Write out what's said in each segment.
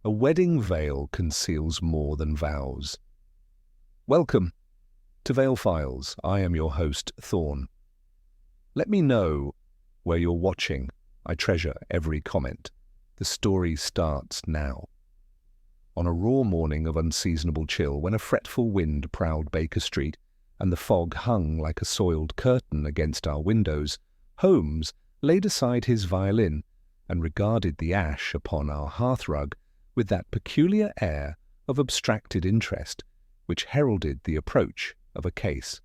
A wedding veil conceals more than vows. Welcome to Veil Files. I am your host, Thorn. Let me know where you're watching. I treasure every comment. The story starts now. On a raw morning of unseasonable chill, when a fretful wind prowled Baker Street and the fog hung like a soiled curtain against our windows, Holmes laid aside his violin and regarded the ash upon our hearthrug with that peculiar air of abstracted interest which heralded the approach of a case.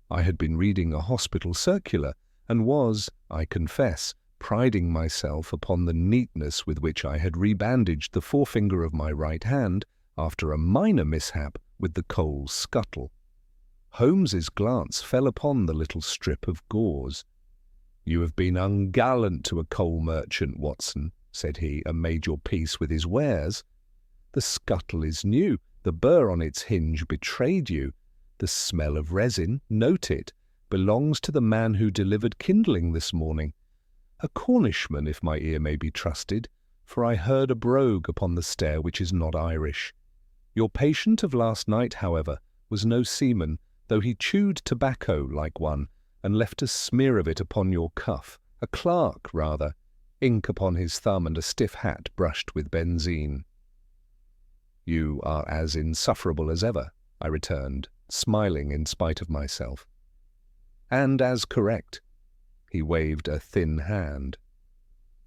I had been reading a hospital circular and was, I confess, priding myself upon the neatness with which I had rebandaged the forefinger of my right hand after a minor mishap with the coal scuttle. Holmes's glance fell upon the little strip of gauze. "You have been ungallant to a coal merchant, Watson," said he, "and made your peace with his wares. The scuttle is new. The burr on its hinge betrayed you. The smell of resin, note it, belongs to the man who delivered kindling this morning. A Cornishman, if my ear may be trusted, for I heard a brogue upon the stair which is not Irish. Your patient of last night, however, was no seaman, though he chewed tobacco like one, and left a smear of it upon your cuff, a clerk, rather, ink upon his thumb and a stiff hat brushed with benzine." "You are as insufferable as ever," I returned, smiling in spite of myself. "And as correct." He waved a thin hand.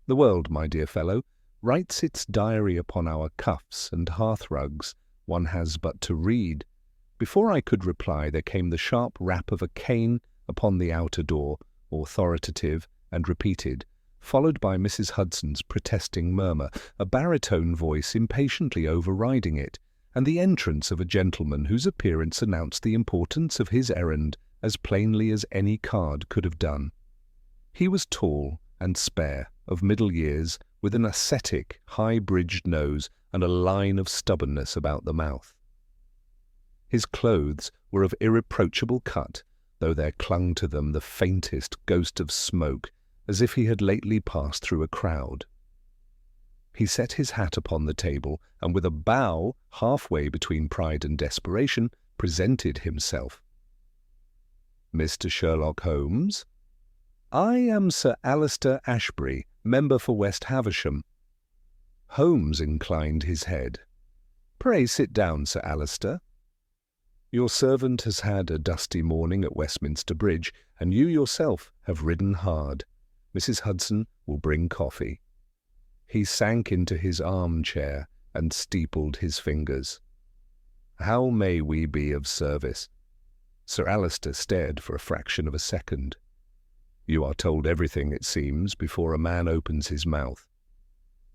"The world, my dear fellow, writes its diary upon our cuffs and hearthrugs. One has but to read." Before I could reply, there came the sharp rap of a cane upon the outer door, authoritative and repeated, followed by Mrs. Hudson's protesting murmur, a baritone voice impatiently overriding it, and the entrance of a gentleman whose appearance announced the importance of his errand as plainly as any card could have done. He was tall and spare, of middle years, with an ascetic, high-bridged nose and a line of stubbornness about the mouth. His clothes were of irreproachable cut, though there clung to them the faintest ghost of smoke, as if he had lately passed through a crowd. He set his hat upon the table, and with a bow halfway between pride and desperation, presented himself. "Mr. Sherlock Holmes? I am Sir Alister Ashbury, member for West Havisham." Holmes inclined his head. "Pray sit down, Sir Alister. Your servant has had a dusty morning at Westminster Bridge, and you yourself have ridden hard. Mrs. Hudson will bring coffee." He sank into his armchair and steepled his fingers. "How may we be of service?" Sir Alister stared for a fraction of a second. "You are told everything, it seems, before a man opens his mouth."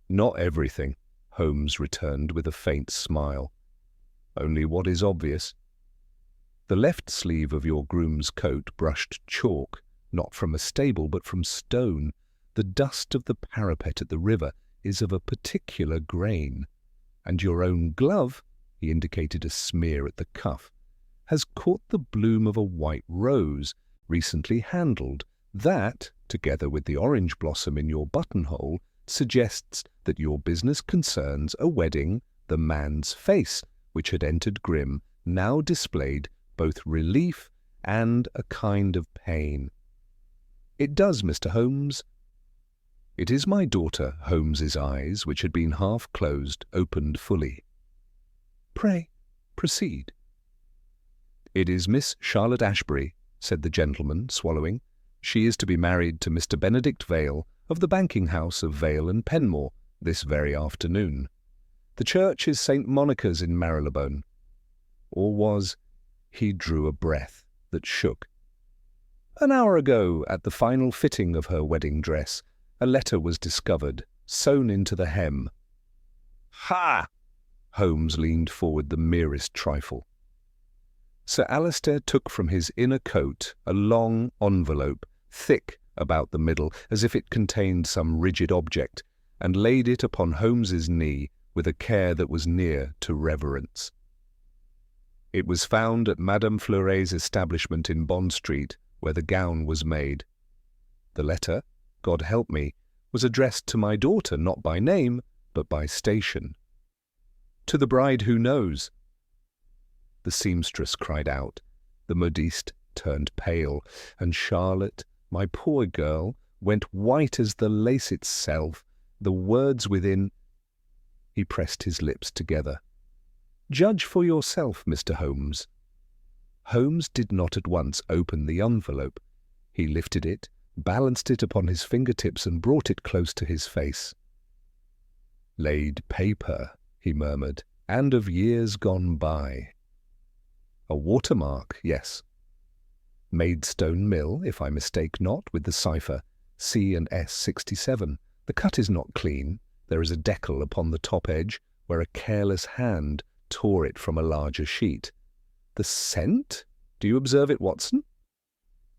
"Not everything," Holmes returned with a faint smile. "Only what is obvious. The left sleeve of your groom's coat brushed chalk, not from a stable but from stone. The dust of the parapet at the river is of a particular grain. And your own glove," he indicated a smear at the cuff, "has caught the bloom of a white rose, recently handled. That, together with the orange blossom in your buttonhole, suggests that your business concerns a wedding. The man's face, which had entered grim, now displayed both relief and a kind of pain." "It does, Mr. Holmes." "It is my daughter." Holmes's eyes, which had been half closed, opened fully. "Pray, proceed." "It is Miss Charlotte Ashbury," said the gentleman, swallowing. "She is to be married to Mr. Benedict Vale, of the banking house of Vale and Penmore, this very afternoon. The church is St. Monica's in Marylebone." Or was... He drew a breath that shook. "An hour ago, at the final fitting of her wedding dress, a letter was discovered, sewn into the hem." "Ha!" Holmes leaned forward the merest trifle. Sir Alister took from his inner coat a long envelope, thick about the middle, as if it contained some rigid object, and laid it upon Holmes's knee with a care that was near to reverence. "It was found at Madame Fleury's establishment in Bond Street, where the gown was made. The letter, God help me, was addressed to my daughter, not by name, but by station." To the bride who knows." The seamstress cried out. The modiste turned pale, and Charlotte, my poor girl, went white as the lace itself, the words within. He pressed his lips together. "Judge for yourself, Mr. Holmes." Holmes did not at once open the envelope. He lifted it, balanced it upon his fingertips, and brought it close to his face. "Laid paper," he murmured, "and of years gone by. A watermark, yes. Maidstone Mill, if I mistake not, with the cipher C&S 67. The cut is not clean. There is a decal upon the top edge where a careless hand tore it from a larger sheet. The scent? Do you observe it, Watson?"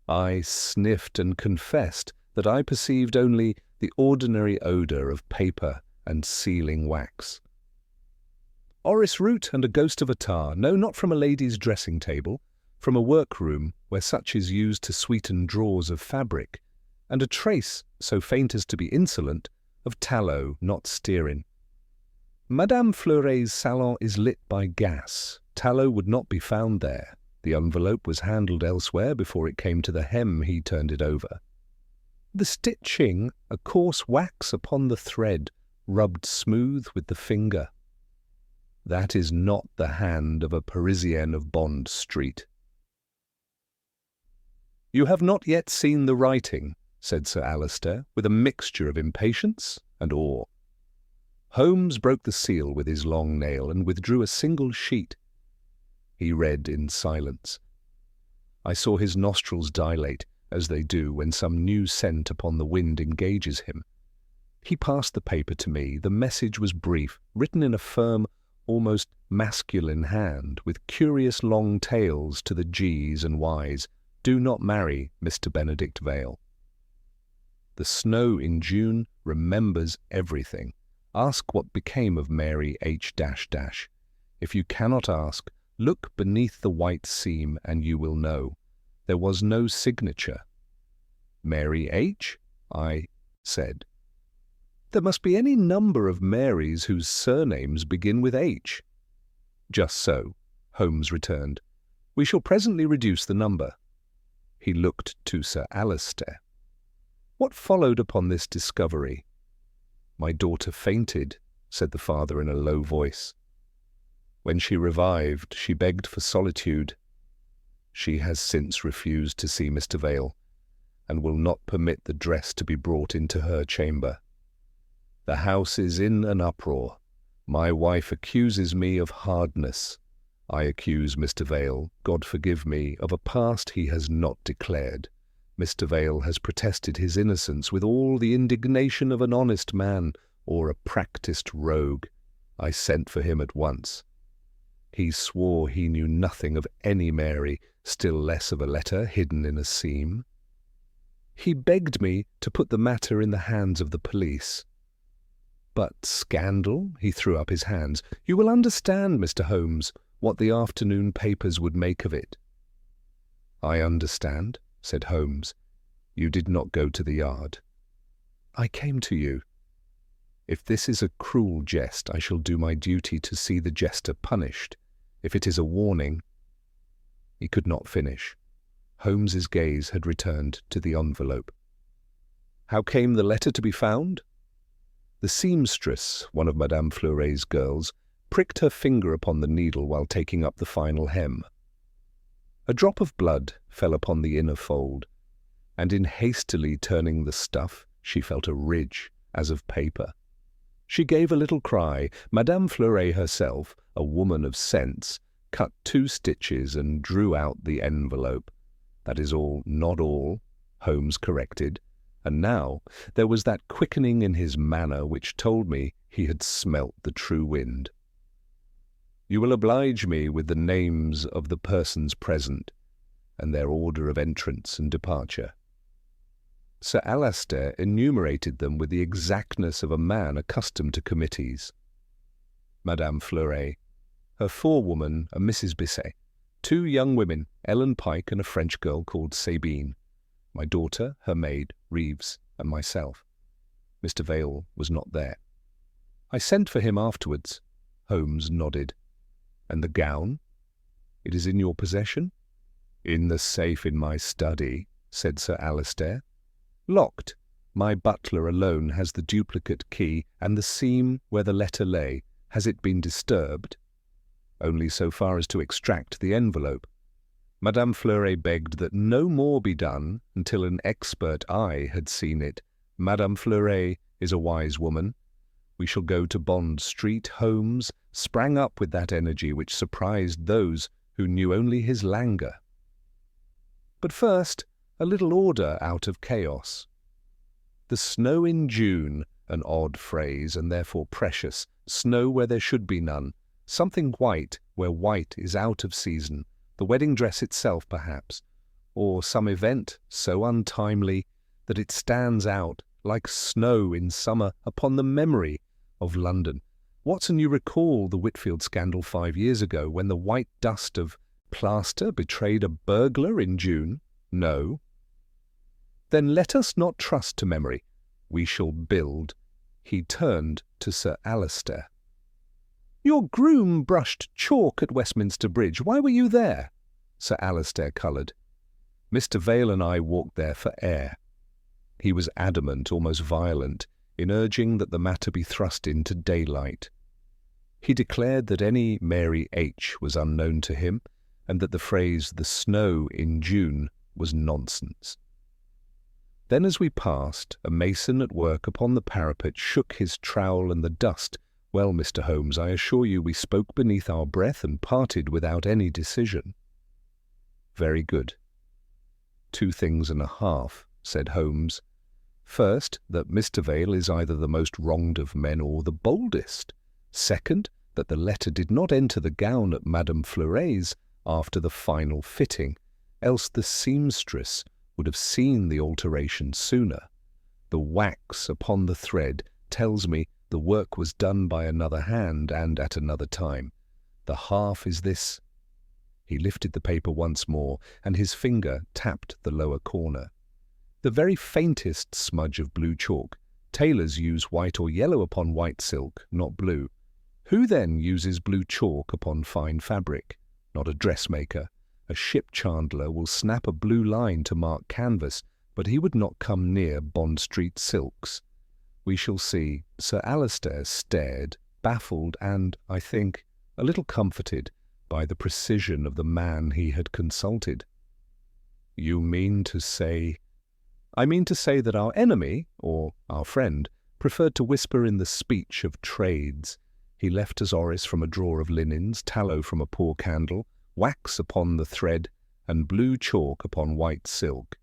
I sniffed and confessed that I perceived only the ordinary odour of paper and sealing wax. "Orris root and a ghost of a tar. No, not from a lady's dressing-table. From a workroom where such is used to sweeten drawers of fabric, and a trace, so faint as to be insolent, of tallow, not stearine. Madame Fleury's salon is lit by gas. Tallow would not be found there. The envelope was handled elsewhere before it came to the hem." He turned it over. "The stitching, a coarse wax upon the thread, rubbed smooth with the finger. That is not the hand of a Parisienne of Bond Street." "You have not yet seen the writing," said Sir Alistair, with a mixture of impatience and awe. Holmes broke the seal with his long nail and withdrew a single sheet. He read in silence. I saw his nostrils dilate, as they do when some new scent upon the wind engages him. He passed the paper to me. The message was brief, written in a firm, almost masculine hand, with curious long tails to the G's and Y's. "Do not marry Mr. Benedict Vale. The snow in June remembers everything. Ask what became of Mary H. If you cannot ask, look beneath the white seam and you will know. There was no signature." "Mary H.?" I said. "There must be any number of Marys whose surnames begin with H." "Just so," Holmes returned. "We shall presently reduce the number." He looked to Sir Alistair. "What followed upon this discovery?" "My daughter fainted," said the father in a low voice. "When she revived, she begged for solitude. She has since refused to see Mr. Vale, and will not permit the dress to be brought into her chamber. The house is in an uproar. My wife accuses me of hardness. I accuse Mr. Vale, God forgive me, of a past he has not declared. Mr. Vale has protested his innocence with all the indignation of an honest man or a practised rogue. I sent for him at once. He swore he knew nothing of any Mary, still less of a letter hidden in a seam. He begged me to put the matter in the hands of the police. But scandal? He threw up his hands. You will understand, Mr. Holmes, what the afternoon papers would make of it. I understand, said Holmes. You did not go to the yard. I came to you. If this is a cruel jest, I shall do my duty to see the jester punished. If it is a warning... He could not finish. Holmes's gaze had returned to the envelope. How came the letter to be found? The seamstress, one of Madame Fleury's girls, pricked her finger upon the needle while taking up the final hem. A drop of blood fell upon the inner fold, and in hastily turning the stuff, she felt a ridge as of paper. She gave a little cry. Madame Fleury herself, a woman of sense, cut 2 stitches and drew out the envelope. That is all, not all, Holmes corrected, and now there was that quickening in his manner which told me he had smelt the true wind. You will oblige me with the names of the persons present, and their order of entrance and departure. Sir Alistair enumerated them with the exactness of a man accustomed to committees. Madame Fleury, her forewoman, a Mrs. Bisset, 2 young women, Ellen Pike and a French girl called Sabine, my daughter, her maid, Reeves, and myself. Mr. Vale was not there. I sent for him afterwards. Holmes nodded. And the gown? It is in your possession? In the safe in my study, said Sir Alistair. Locked. My butler alone has the duplicate key, and the seam where the letter lay. Has it been disturbed? Only so far as to extract the envelope. Madame Fleury begged that no more be done until an expert eye had seen it. Madame Fleury is a wise woman. We shall go to Bond Street. Holmes sprang up with that energy which surprised those who knew only his languor. But first, a little order out of chaos. The snow in June, an odd phrase and therefore precious. Snow where there should be none. Something white where white is out of season. The wedding dress itself, perhaps. Or some event so untimely that it stands out like snow in summer upon the memory of London. Watson, you recall the Whitfield scandal 5 years ago when the white dust of plaster betrayed a burglar in June? No. Then let us not trust to memory. We shall build. He turned to Sir Alistair. Your groom brushed chalk at Westminster Bridge. Why were you there? Sir Alistair coloured. Mr. Vale and I walked there for air. He was adamant, almost violent, in urging that the matter be thrust into daylight. He declared that any Mary H. was unknown to him, and that the phrase "the snow in June" was nonsense. Then as we passed, a mason at work upon the parapet shook his trowel, and the dust— well, Mr. Holmes, I assure you we spoke beneath our breath and parted without any decision. Very good. 2 things and a half, said Holmes. First, that Mr. Vale is either the most wronged of men or the boldest. Second, that the letter did not enter the gown at Madame Fleury's after the final fitting, else the seamstress would have seen the alteration sooner. The wax upon the thread tells me the work was done by another hand and at another time. The half is this. He lifted the paper once more, and his finger tapped the lower corner. The very faintest smudge of blue chalk. Tailors use white or yellow upon white silk, not blue. Who then uses blue chalk upon fine fabric? Not a dressmaker. A ship chandler will snap a blue line to mark canvas, but he would not come near Bond Street silks. We shall see. Sir Alistair stared, baffled and, I think, a little comforted by the precision of the man he had consulted. You mean to say— I mean to say that our enemy, or our friend, preferred to whisper in the speech of trades. He left us orris from a drawer of linens, tallow from a poor candle, wax upon the thread, and blue chalk upon white silk.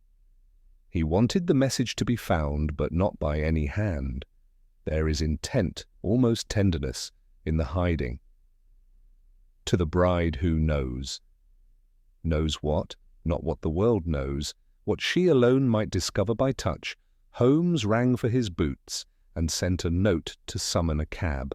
He wanted the message to be found, but not by any hand. There is intent, almost tenderness, in the hiding. To the bride who knows. Knows what? Not what the world knows. What she alone might discover by touch. Holmes rang for his boots and sent a note to summon a cab.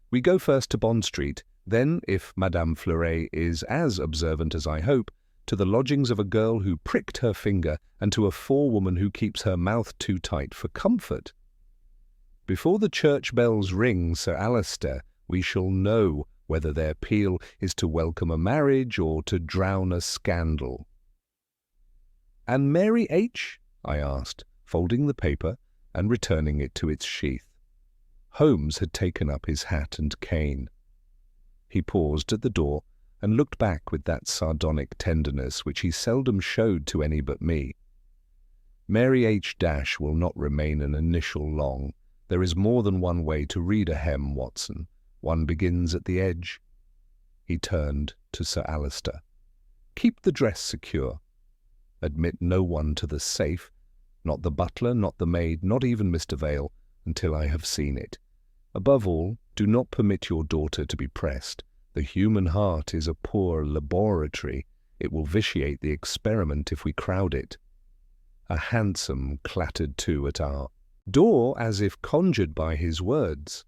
We go first to Bond Street, then, if Madame Fleury is as observant as I hope, to the lodgings of a girl who pricked her finger, and to a forewoman who keeps her mouth too tight for comfort. Before the church bells ring, Sir Alistair, we shall know whether their peal is to welcome a marriage or to drown a scandal. And Mary H.? I asked, folding the paper and returning it to its sheath. Holmes had taken up his hat and cane. He paused at the door and looked back with that sardonic tenderness which he seldom showed to any but me. Mary H. will not remain an initial long. There is more than one way to read a hem, Watson. One begins at the edge. He turned to Sir Alistair. Keep the dress secure. Admit no one to the safe, not the butler, not the maid, not even Mr. Vale, until I have seen it. Above all, do not permit your daughter to be pressed. The human heart is a poor laboratory. It will vitiate the experiment if we crowd it. A hansom clattered to at our door as if conjured by his words.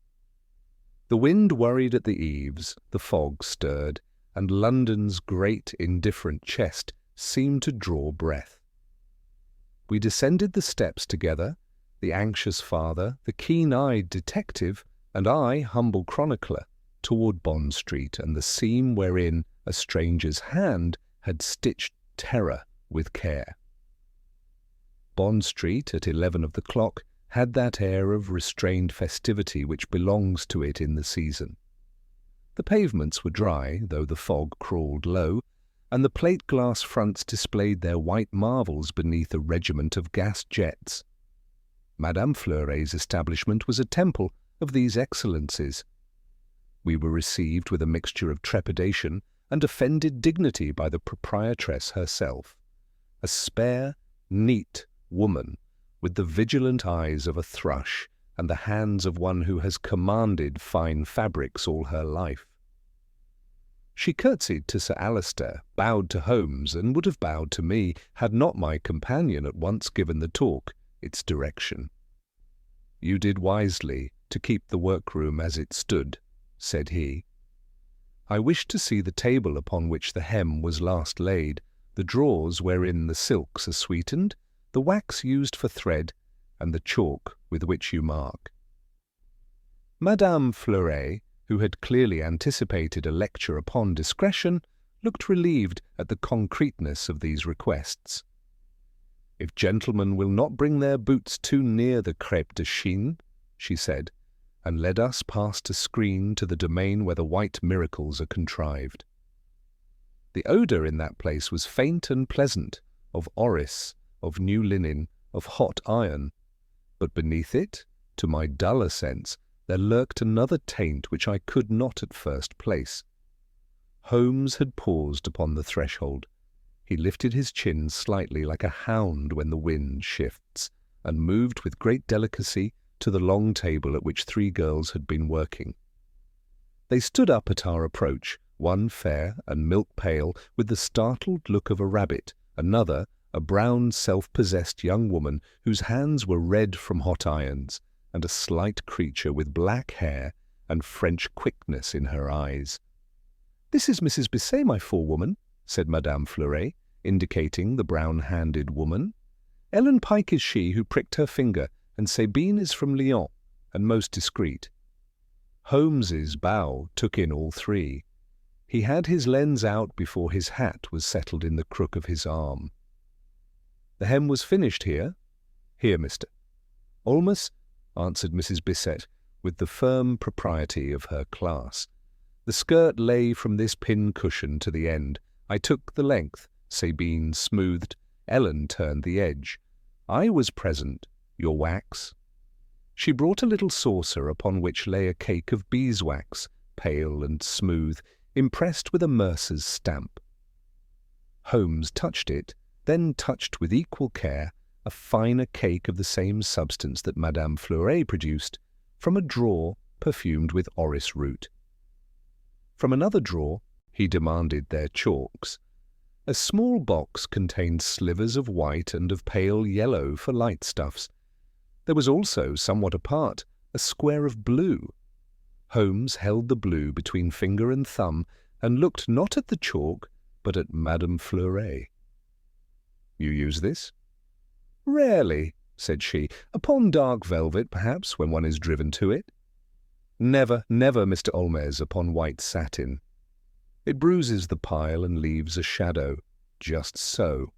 The wind worried at the eaves, the fog stirred, and London's great indifferent chest seemed to draw breath. We descended the steps together, the anxious father, the keen-eyed detective, and I, humble chronicler. toward Bond Street and the seam wherein a stranger's hand had stitched terror with care. Bond Street at 11 of the clock had that air of restrained festivity which belongs to it in the season. The pavements were dry, though the fog crawled low, and the plate-glass fronts displayed their white marvels beneath a regiment of gas jets. Madame Fleuret's establishment was a temple of these excellencies. We were received with a mixture of trepidation and offended dignity by the proprietress herself, a spare, neat woman with the vigilant eyes of a thrush and the hands of one who has commanded fine fabrics all her life. She curtsied to Sir Alistair, bowed to Holmes, and would have bowed to me had not my companion at once given the talk its direction. "You did wisely to keep the workroom as it stood," said he. "I wished to see the table upon which the hem was last laid, the drawers wherein the silks are sweetened, the wax used for thread, and the chalk with which you mark." Madame Fleuret, who had clearly anticipated a lecture upon discretion, looked relieved at the concreteness of these requests. "If gentlemen will not bring their boots too near the crêpe de Chine," she said, and led us past a screen to the domain where the white miracles are contrived. The odour in that place was faint and pleasant, of orris, of new linen, of hot iron, but beneath it, to my duller sense, there lurked another taint which I could not at first place. Holmes had paused upon the threshold. He lifted his chin slightly like a hound when the wind shifts, and moved with great delicacy to the long table at which 3 girls had been working. They stood up at our approach, one fair and milk-pale with the startled look of a rabbit, another a brown, self-possessed young woman whose hands were red from hot irons, and a slight creature with black hair and French quickness in her eyes. "This is Mrs. Bisset, my forewoman," said Madame Fleuret, indicating the brown-handed woman. "Ellen Pike is she who pricked her finger, and Sabine is from Lyon, and most discreet." Holmes's bow took in all 3. He had his lens out before his hat was settled in the crook of his arm. "The hem was finished here?" "Here, mister." "Almost," answered Mrs. Bisset, with the firm propriety of her class. "The skirt lay from this pin-cushion to the end. I took the length, Sabine smoothed, Ellen turned the edge. I was present. Your wax?" She brought a little saucer upon which lay a cake of beeswax, pale and smooth, impressed with a mercer's stamp. Holmes touched it, then touched with equal care a finer cake of the same substance that Madame Fleuret produced, from a drawer perfumed with orris root. From another drawer he demanded their chalks. A small box contained slivers of white and of pale yellow for light stuffs. There was also, somewhat apart, a square of blue. Holmes held the blue between finger and thumb and looked not at the chalk, but at Madame Fleuret. "You use this?" "Rarely," said she. "Upon dark velvet, perhaps, when one is driven to it." "Never, never, Mr. Holmes, upon white satin. It bruises the pile and leaves a shadow. Just so."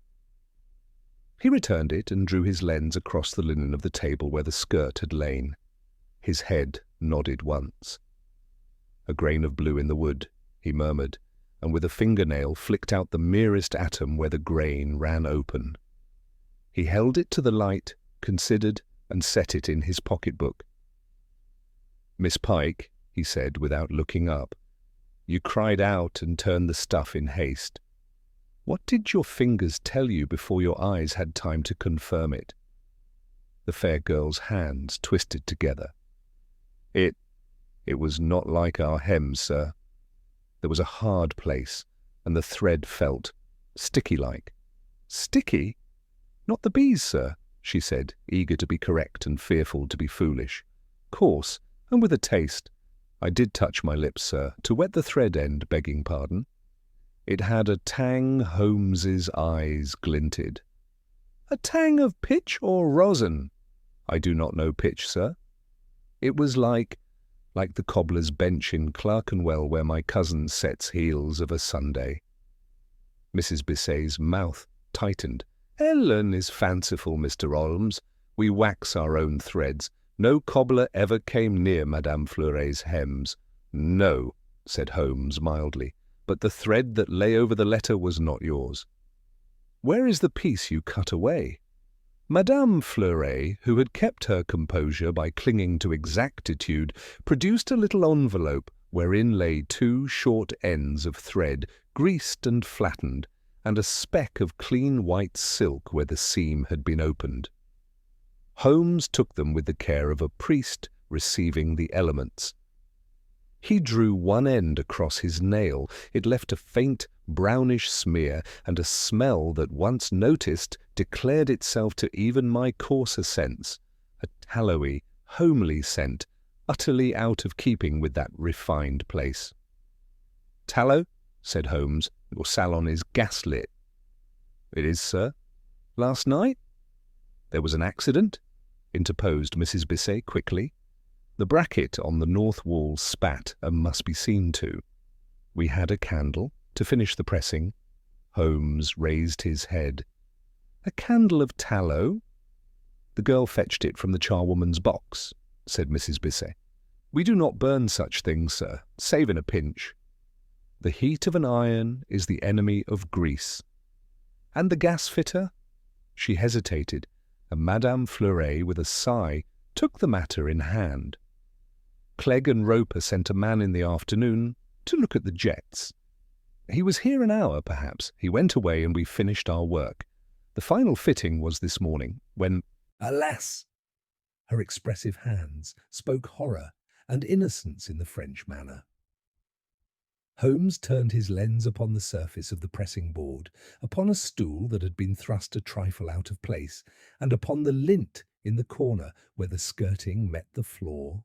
He returned it and drew his lens across the linen of the table where the skirt had lain. His head nodded once. "A grain of blue in the wood," he murmured, and with a fingernail flicked out the merest atom where the grain ran open. He held it to the light, considered, and set it in his pocket-book. "Miss Pike," he said without looking up, "you cried out and turned the stuff in haste. What did your fingers tell you before your eyes had time to confirm it?" The fair girl's hands twisted together. It was not like our hem, sir. There was a hard place, and the thread felt sticky-like." "Sticky? Not the bees, sir," she said, eager to be correct and fearful to be foolish. "Coarse, and with a taste. I did touch my lips, sir, to wet the thread end, begging pardon. It had a tang." Holmes's eyes glinted. "A tang of pitch or rosin?" "I do not know pitch, sir." "It was like like the cobbler's bench in Clerkenwell where my cousin sets heels of a Sunday. Mrs. Bissay's mouth tightened. Ellen is fanciful, Mr. Holmes. We wax our own threads. No cobbler ever came near Madame Fleuray's hems. No, said Holmes mildly, but the thread that lay over the letter was not yours. Where is the piece you cut away? Madame Fleury, who had kept her composure by clinging to exactitude, produced a little envelope wherein lay 2 short ends of thread, greased and flattened, and a speck of clean white silk where the seam had been opened. Holmes took them with the care of a priest receiving the elements. He drew one end across his nail. It left a faint, brownish smear, and a smell that, once noticed, declared itself to even my coarser sense, a tallowy, homely scent, utterly out of keeping with that refined place. Tallow, said Holmes, your salon is gas-lit. It is, sir. Last night? There was an accident, interposed Mrs. Bissay quickly. The bracket on the north wall spat and must be seen to. We had a candle to finish the pressing. Holmes raised his head. A candle of tallow? The girl fetched it from the charwoman's box, said Mrs. Bissay. We do not burn such things, sir, save in a pinch. The heat of an iron is the enemy of grease. And the gas-fitter? She hesitated, and Madame Fleury, with a sigh, took the matter in hand. Clegg and Roper sent a man in the afternoon to look at the jets. He was here an hour, perhaps. He went away and we finished our work. The final fitting was this morning, when— Alas! Her expressive hands spoke horror and innocence in the French manner. Holmes turned his lens upon the surface of the pressing board, upon a stool that had been thrust a trifle out of place, and upon the lint in the corner where the skirting met the floor.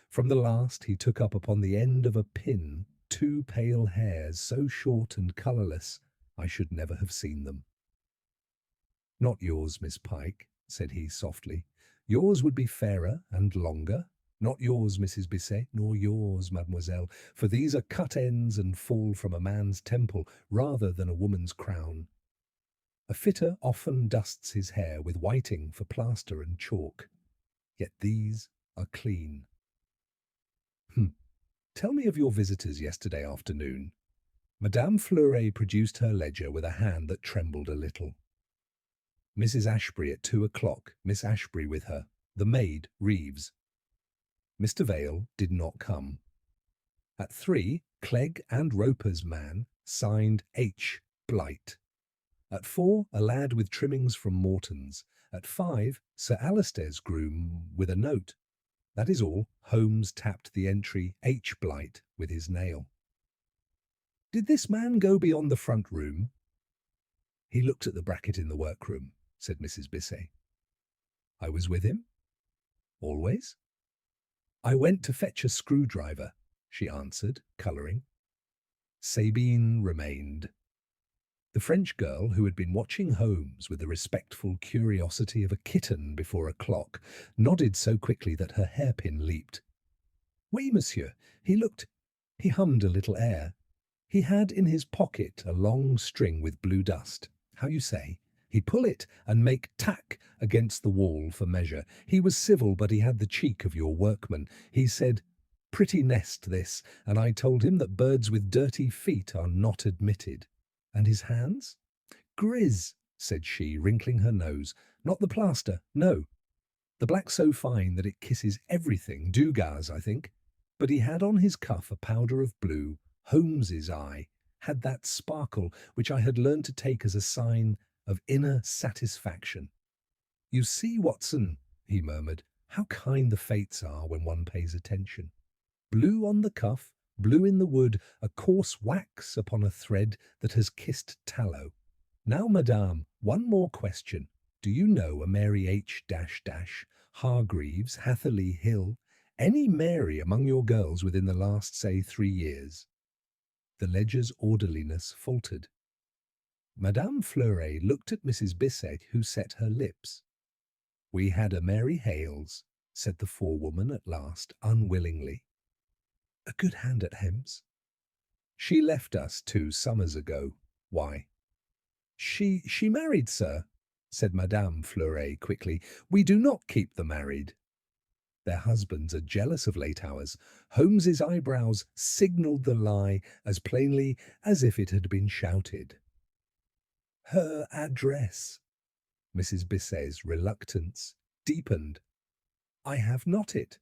From the last he took up upon the end of a pin 2 pale hairs so short and colourless I should never have seen them. Not yours, Miss Pike, said he softly. Yours would be fairer and longer. Not yours, Mrs. Bissay, nor yours, mademoiselle, for these are cut ends and fall from a man's temple rather than a woman's crown. A fitter often dusts his hair with whiting for plaster and chalk, yet these are clean. Tell me of your visitors yesterday afternoon. Madame Fleury produced her ledger with a hand that trembled a little. Mrs. Ashbury at 2 o'clock, Miss Ashbury with her, the maid, Reeves. Mr. Vale did not come. At 3, Clegg and Roper's man, signed H. Blight. At 4, a lad with trimmings from Morton's. At 5, Sir Alister's groom with a note. That is all. Holmes tapped the entry H. Blight with his nail. Did this man go beyond the front room? He looked at the bracket in the workroom, said Mrs. Bissay. I was with him. Always? I went to fetch a screwdriver, she answered, colouring. Sabine remained. The French girl, who had been watching Holmes with the respectful curiosity of a kitten before a clock, nodded so quickly that her hairpin leaped. Oui, monsieur. He hummed a little air. He had in his pocket a long string with blue dust. How you say? He'd pull it and make tack against the wall for measure. He was civil, but he had the cheek of your workman. He said, pretty nest this, and I told him that birds with dirty feet are not admitted. And his hands? Grizz, said she, wrinkling her nose. Not the plaster, no. The black so fine that it kisses everything, Dugas, I think. But he had on his cuff a powder of blue. Holmes's eye had that sparkle which I had learned to take as a sign of inner satisfaction. You see, Watson, he murmured, how kind the fates are when one pays attention. Blue on the cuff, blue in the wood, a coarse wax upon a thread that has kissed tallow. Now, madame, one more question. Do you know a Mary H. Hargreaves, Hatherley Hill, any Mary among your girls within the last, say, 3 years? The ledger's orderliness faltered. Madame Fleury looked at Mrs. Bissay, who set her lips. We had a Mary Hales, said the forewoman at last, unwillingly. "A good hand at hems?" "She left us 2 summers ago. Why?" She married, sir," said Madame Fleury quickly. "We do not keep the married." Their husbands are jealous of late hours. Holmes's eyebrows signalled the lie as plainly as if it had been shouted. "Her address." Mrs. Bisset's reluctance deepened. "I have not it."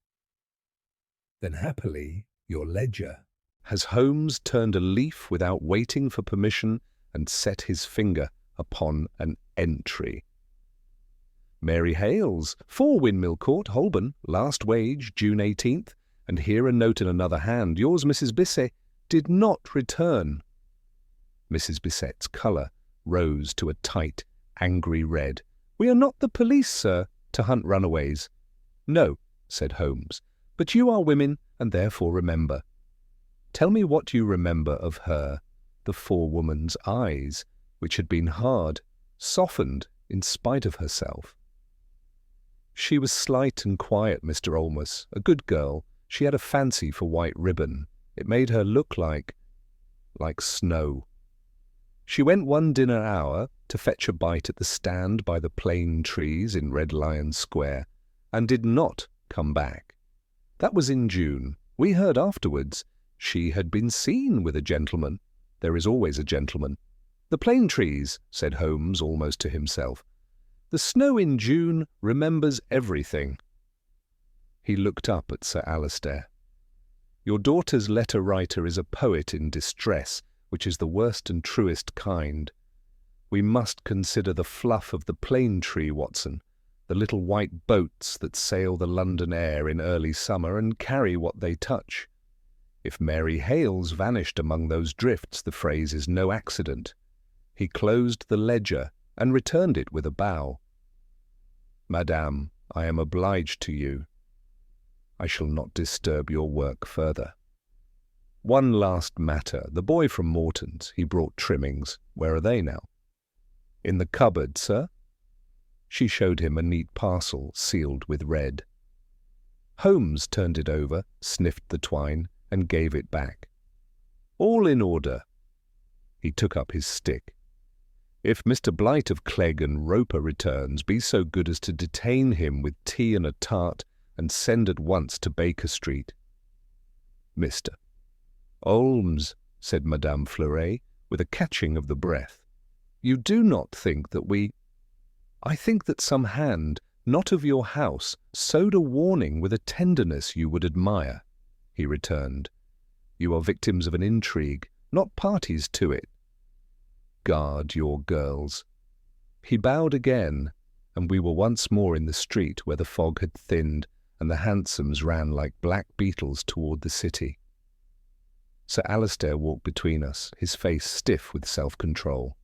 "Then happily your ledger." Has Holmes turned a leaf without waiting for permission and set his finger upon an entry? "Mary Hales, 4 Windmill Court, Holborn, last wage, June 18th, and here a note in another hand. Yours, Mrs. Bisset, did not return." Mrs. Bisset's colour rose to a tight, angry red. "We are not the police, sir, to hunt runaways." "No," said Holmes, "but you are women, and therefore remember." "Tell me what you remember of her." The forewoman's eyes, which had been hard, softened in spite of herself. "She was slight and quiet, Mr. Olmos, a good girl. She had a fancy for white ribbon. It made her look like snow. She went one dinner hour to fetch a bite at the stand by the plane trees in Red Lion Square, and did not come back. That was in June. We heard afterwards she had been seen with a gentleman. There is always a gentleman. The plane trees," said Holmes almost to himself. "The snow in June remembers everything." He looked up at Sir Alistair. "Your daughter's letter writer is a poet in distress, which is the worst and truest kind. We must consider the fluff of the plane tree, Watson, the little white boats that sail the London air in early summer and carry what they touch. If Mary Hales vanished among those drifts, the phrase is no accident." He closed the ledger and returned it with a bow. "Madame, I am obliged to you. I shall not disturb your work further. One last matter. The boy from Morton's, he brought trimmings. Where are they now?" "In the cupboard, sir." She showed him a neat parcel sealed with red. Holmes turned it over, sniffed the twine, and gave it back. "All in order." He took up his stick. "If Mr. Blight of Clegg and Roper returns, be so good as to detain him with tea and a tart, and send at once to Baker Street." "Mr. Holmes," said Madame Fleury, with a catching of the breath, "you do not think that we—" "I think that some hand, not of your house, sowed a warning with a tenderness you would admire," he returned. "You are victims of an intrigue, not parties to it. Guard your girls." He bowed again, and we were once more in the street where the fog had thinned and the hansoms ran like black beetles toward the city. Sir Alistair walked between us, his face stiff with self-control.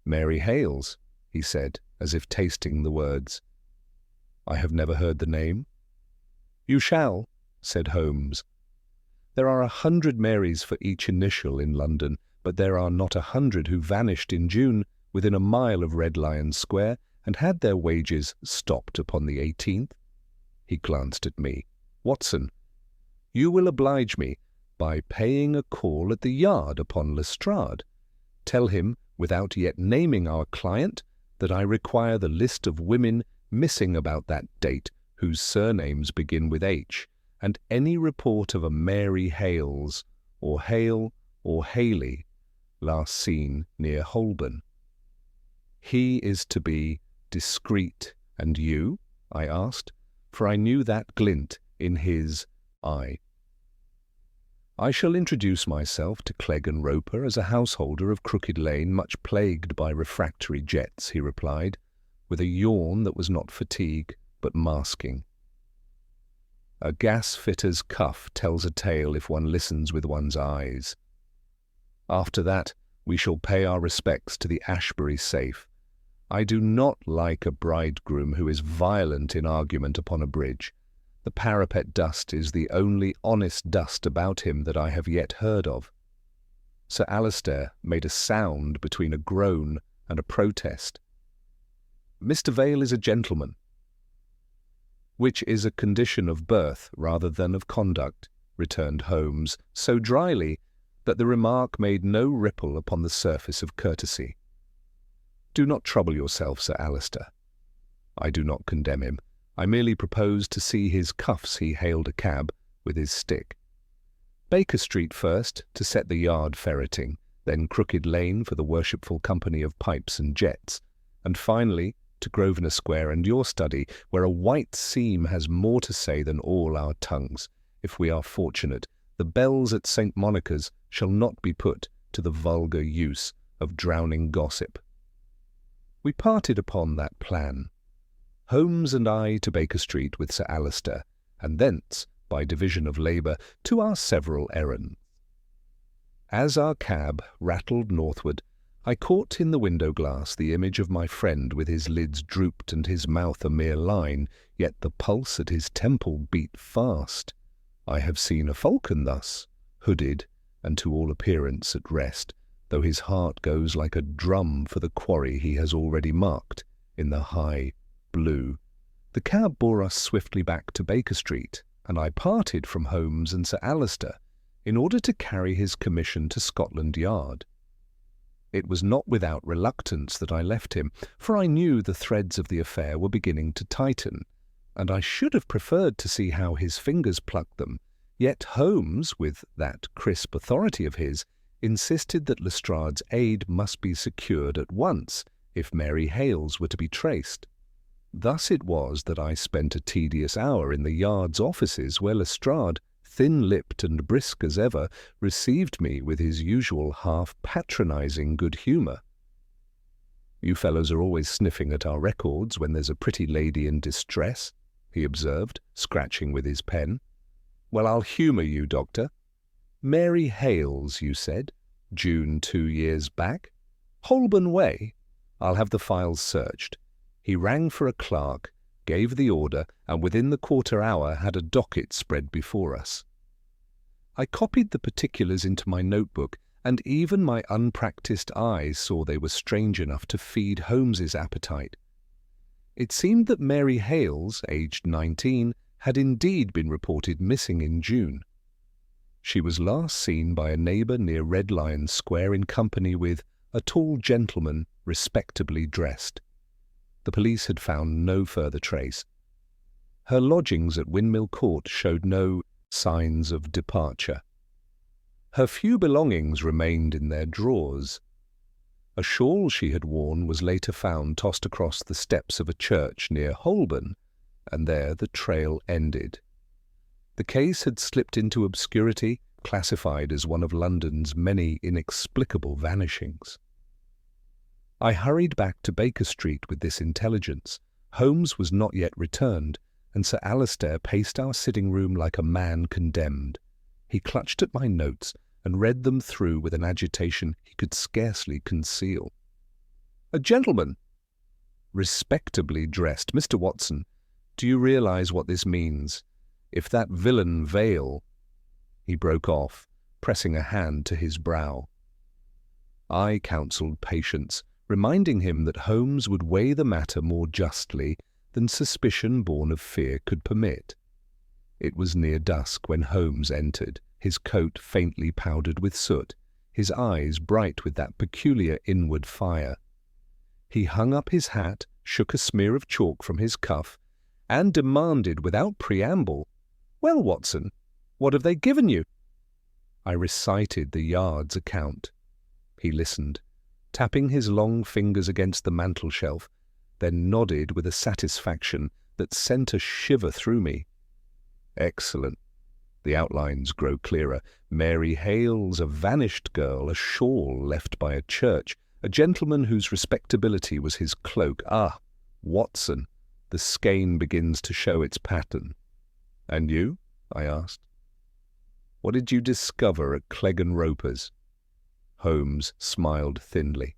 "Mary Hales," he said, as if tasting the words. "I have never heard the name." "You shall," said Holmes. "There are 100 Marys for each initial in London, but there are not 100 who vanished in June within a mile of Red Lion Square and had their wages stopped upon the 18th. He glanced at me. "Watson, you will oblige me by paying a call at the Yard upon Lestrade. Tell him, without yet naming our client, that I require the list of women missing about that date whose surnames begin with H, and any report of a Mary Hales, or Hale, or Haley, last seen near Holborn." "He is to be discreet, and you?" I asked, for I knew that glint in his eye. "I shall introduce myself to Clegg and Roper as a householder of Crooked Lane much plagued by refractory jets," he replied, with a yawn that was not fatigue, but masking. A gas-fitter's cuff tells a tale if one listens with one's eyes. After that, we shall pay our respects to the Ashbury safe. I do not like a bridegroom who is violent in argument upon a bridge. The parapet dust is the only honest dust about him that I have yet heard of. Sir Alistair made a sound between a groan and a protest. "Mr. Vale is a gentleman." "Which is a condition of birth rather than of conduct," returned Holmes, so dryly that the remark made no ripple upon the surface of courtesy. "Do not trouble yourself, Sir Alister. I do not condemn him. I merely propose to see his cuffs." He hailed a cab with his stick. "Baker Street first, to set the yard ferreting, then Crooked Lane for the worshipful company of pipes and jets, and finally to Grosvenor Square and your study, where a white seam has more to say than all our tongues. If we are fortunate, the bells at St. Monica's shall not be put to the vulgar use of drowning gossip." We parted upon that plan. Holmes and I to Baker Street with Sir Alister, and thence, by division of labour, to our several errands. As our cab rattled northward, I caught in the window-glass the image of my friend with his lids drooped and his mouth a mere line, yet the pulse at his temple beat fast. I have seen a falcon thus, hooded, and to all appearance at rest, though his heart goes like a drum for the quarry he has already marked in the high blue. The cab bore us swiftly back to Baker Street, and I parted from Holmes and Sir Alister in order to carry his commission to Scotland Yard. It was not without reluctance that I left him, for I knew the threads of the affair were beginning to tighten, and I should have preferred to see how his fingers plucked them. Yet Holmes, with that crisp authority of his, insisted that Lestrade's aid must be secured at once if Mary Hales were to be traced. Thus it was that I spent a tedious hour in the Yard's offices, where Lestrade, thin-lipped and brisk as ever, received me with his usual half-patronizing good humour. "You fellows are always sniffing at our records when there's a pretty lady in distress," he observed, scratching with his pen. "Well, I'll humour you, Doctor. Mary Hales, you said, June 2 years back. Holborn Way. I'll have the files searched." He rang for a clerk, gave the order, and within the quarter hour had a docket spread before us. I copied the particulars into my notebook, and even my unpractised eyes saw they were strange enough to feed Holmes's appetite. It seemed that Mary Hales, aged 19, had indeed been reported missing in June. She was last seen by a neighbour near Red Lion Square in company with a tall gentleman respectably dressed. The police had found no further trace. Her lodgings at Windmill Court showed no signs of departure. Her few belongings remained in their drawers. A shawl she had worn was later found tossed across the steps of a church near Holborn, and there the trail ended. The case had slipped into obscurity, classified as one of London's many inexplicable vanishings. I hurried back to Baker Street with this intelligence. Holmes was not yet returned, and Sir Alister paced our sitting-room like a man condemned. He clutched at my notes and read them through with an agitation he could scarcely conceal. "A gentleman, respectably dressed. Mr. Watson, do you realize what this means? If that villain Vale—" He broke off, pressing a hand to his brow. I counselled patience, reminding him that Holmes would weigh the matter more justly than suspicion born of fear could permit. It was near dusk when Holmes entered, his coat faintly powdered with soot, his eyes bright with that peculiar inward fire. He hung up his hat, shook a smear of chalk from his cuff, and demanded without preamble, "Well, Watson, what have they given you?" I recited the Yard's account. He listened, tapping his long fingers against the mantel-shelf, then nodded with a satisfaction that sent a shiver through me. "Excellent. The outlines grow clearer. Mary Hales, a vanished girl, a shawl left by a church, a gentleman whose respectability was his cloak. Ah, Watson, the skein begins to show its pattern." "And you?" I asked. "What did you discover at Clegg and Roper's?" Holmes smiled thinly.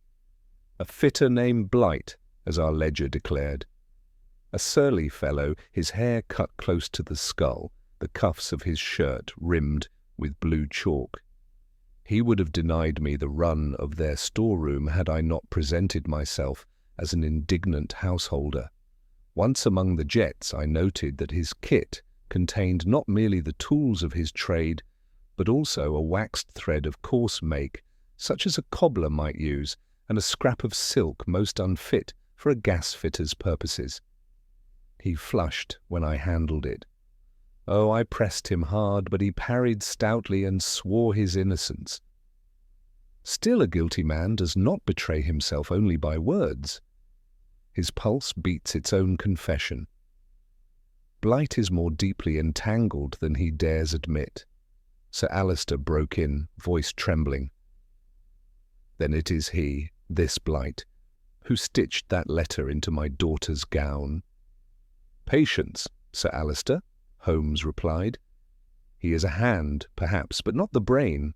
"A fitter named Blight, as our ledger declared. A surly fellow, his hair cut close to the skull, the cuffs of his shirt rimmed with blue chalk. He would have denied me the run of their storeroom had I not presented myself as an indignant householder. Once among the jets, I noted that his kit contained not merely the tools of his trade, but also a waxed thread of coarse make, such as a cobbler might use, and a scrap of silk most unfit for a gas-fitter's purposes. He flushed when I handled it. Oh, I pressed him hard, but he parried stoutly and swore his innocence. Still, a guilty man does not betray himself only by words. His pulse beats its own confession. Blight is more deeply entangled than he dares admit. Sir Alister broke in, voice trembling. Then it is he, this Blight, who stitched that letter into my daughter's gown. Patience, Sir Alister, Holmes replied. He is a hand, perhaps, but not the brain.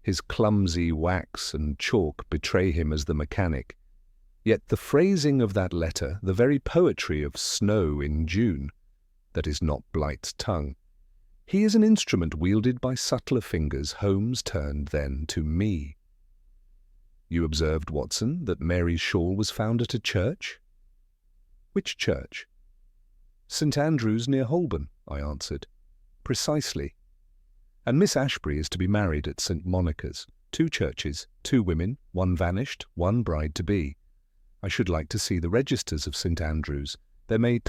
His clumsy wax and chalk betray him as the mechanic. Yet the phrasing of that letter, the very poetry of snow in June, that is not Blight's tongue. He is an instrument wielded by subtler fingers. Holmes turned then to me. You observed, Watson, that Mary's shawl was found at a church? Which church? St. Andrew's near Holborn, I answered. Precisely. And Miss Ashbury is to be married at St. Monica's. 2 churches, 2 women, 1 vanished, 1 bride-to-be. I should like to see the registers of St. Andrew's. There may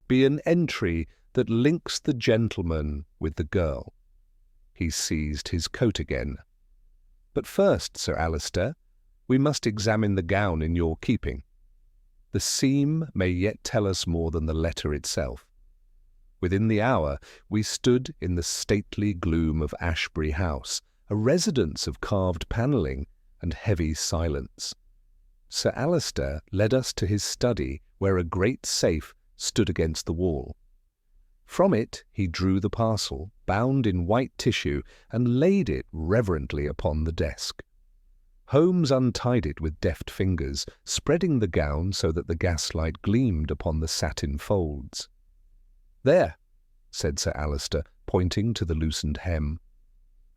be an entry that links the gentleman with the girl. He seized his coat again. But first, Sir Alister, we must examine the gown in your keeping. The seam may yet tell us more than the letter itself. Within the hour, we stood in the stately gloom of Ashbury House, a residence of carved panelling and heavy silence. Sir Alister led us to his study, where a great safe stood against the wall. From it he drew the parcel, bound in white tissue, and laid it reverently upon the desk. Holmes untied it with deft fingers, spreading the gown so that the gaslight gleamed upon the satin folds. "There," said Sir Alister, pointing to the loosened hem.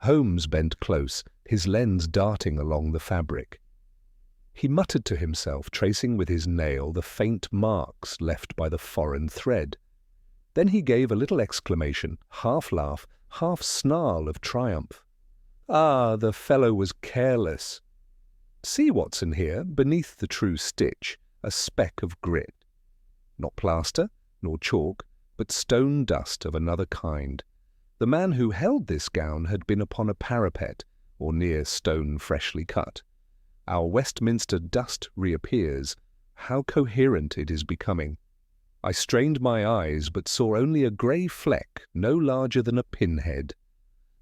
Holmes bent close, his lens darting along the fabric. He muttered to himself, tracing with his nail the faint marks left by the foreign thread. Then he gave a little exclamation, half laugh, half snarl of triumph. Ah, the fellow was careless. See, Watson, here, beneath the true stitch, a speck of grit. Not plaster, nor chalk, but stone dust of another kind. The man who held this gown had been upon a parapet, or near stone freshly cut. Our Westminster dust reappears. How coherent it is becoming. I strained my eyes, but saw only a grey fleck no larger than a pinhead.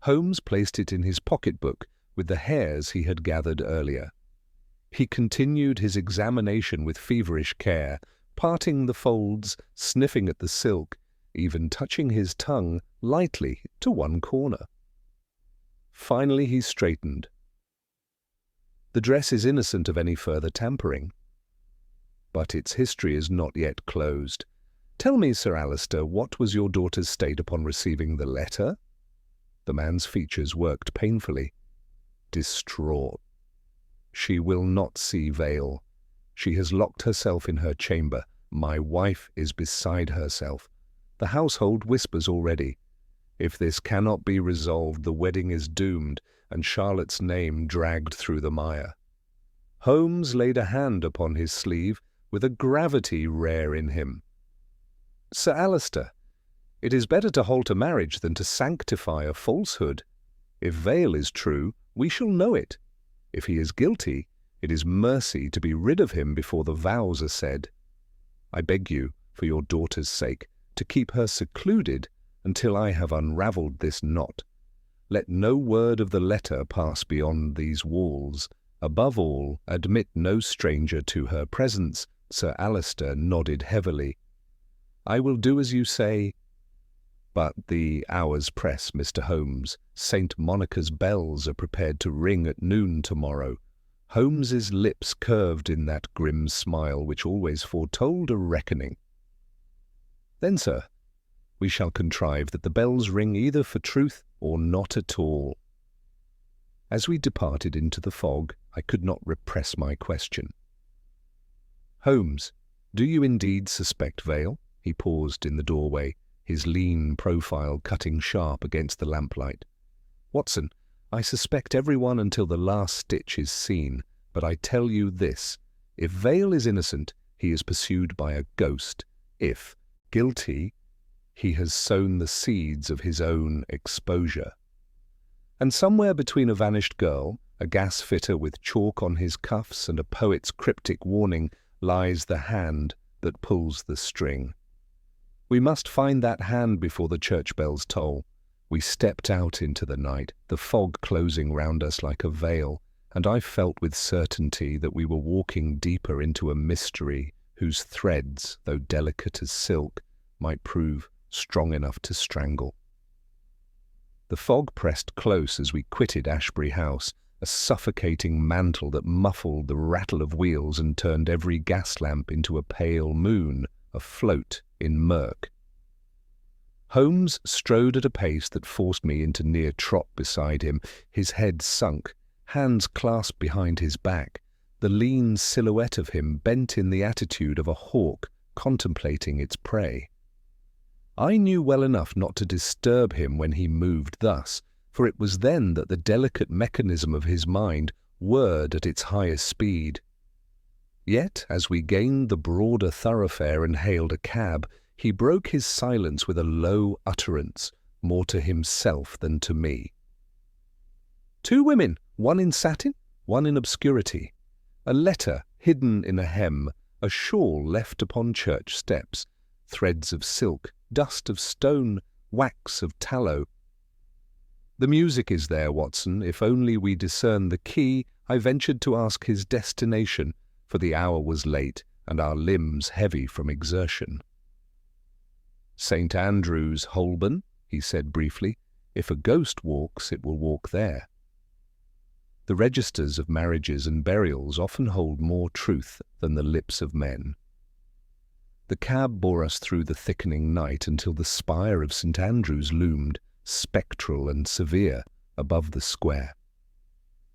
Holmes placed it in his pocket-book with the hairs he had gathered earlier. He continued his examination with feverish care, parting the folds, sniffing at the silk, even touching his tongue lightly to one corner. Finally he straightened. The dress is innocent of any further tampering. But its history is not yet closed. Tell me, Sir Alister, what was your daughter's state upon receiving the letter? The man's features worked painfully. Distraught. She will not see Vale. She has locked herself in her chamber. My wife is beside herself. The household whispers already. If this cannot be resolved, the wedding is doomed, and Charlotte's name dragged through the mire. Holmes laid a hand upon his sleeve with a gravity rare in him. Sir Alister, it is better to halt a marriage than to sanctify a falsehood. If Vale is true, we shall know it. If he is guilty, it is mercy to be rid of him before the vows are said. I beg you, for your daughter's sake, to keep her secluded until I have unravelled this knot. Let no word of the letter pass beyond these walls. Above all, admit no stranger to her presence. Sir Alister nodded heavily. I will do as you say. But the hours press, Mr. Holmes. St. Monica's bells are prepared to ring at noon tomorrow. Holmes's lips curved in that grim smile which always foretold a reckoning. Then, sir, we shall contrive that the bells ring either for truth or not at all. As we departed into the fog, I could not repress my question. Holmes, Do you indeed suspect Vale? He paused in the doorway, his lean profile cutting sharp against the lamplight. Watson, I suspect everyone until the last stitch is seen, but I tell you this. If Vale is innocent, he is pursued by a ghost. If guilty, he has sown the seeds of his own exposure. And somewhere between a vanished girl, a gas fitter with chalk on his cuffs, and a poet's cryptic warning lies the hand that pulls the string. We must find that hand before the church bells toll. We stepped out into the night, the fog closing round us like a veil, and I felt with certainty that we were walking deeper into a mystery whose threads, though delicate as silk, might prove strong enough to strangle. The fog pressed close as we quitted Ashbury House, a suffocating mantle that muffled the rattle of wheels and turned every gas lamp into a pale moon afloat in murk. Holmes strode at a pace that forced me into near trot beside him, his head sunk, hands clasped behind his back, the lean silhouette of him bent in the attitude of a hawk contemplating its prey. I knew well enough not to disturb him when he moved thus, for it was then that the delicate mechanism of his mind whirred at its highest speed. Yet, as we gained the broader thoroughfare and hailed a cab, he broke his silence with a low utterance, more to himself than to me. 2 women, one in satin, one in obscurity. A letter hidden in a hem, a shawl left upon church steps, threads of silk, dust of stone, wax of tallow. The music is there, Watson. If only we discern the key. I ventured to ask his destination, for the hour was late and our limbs heavy from exertion. St. Andrew's, Holborn, he said briefly. If a ghost walks, it will walk there. The registers of marriages and burials often hold more truth than the lips of men. The cab bore us through the thickening night until the spire of St. Andrew's loomed, spectral and severe, above the square.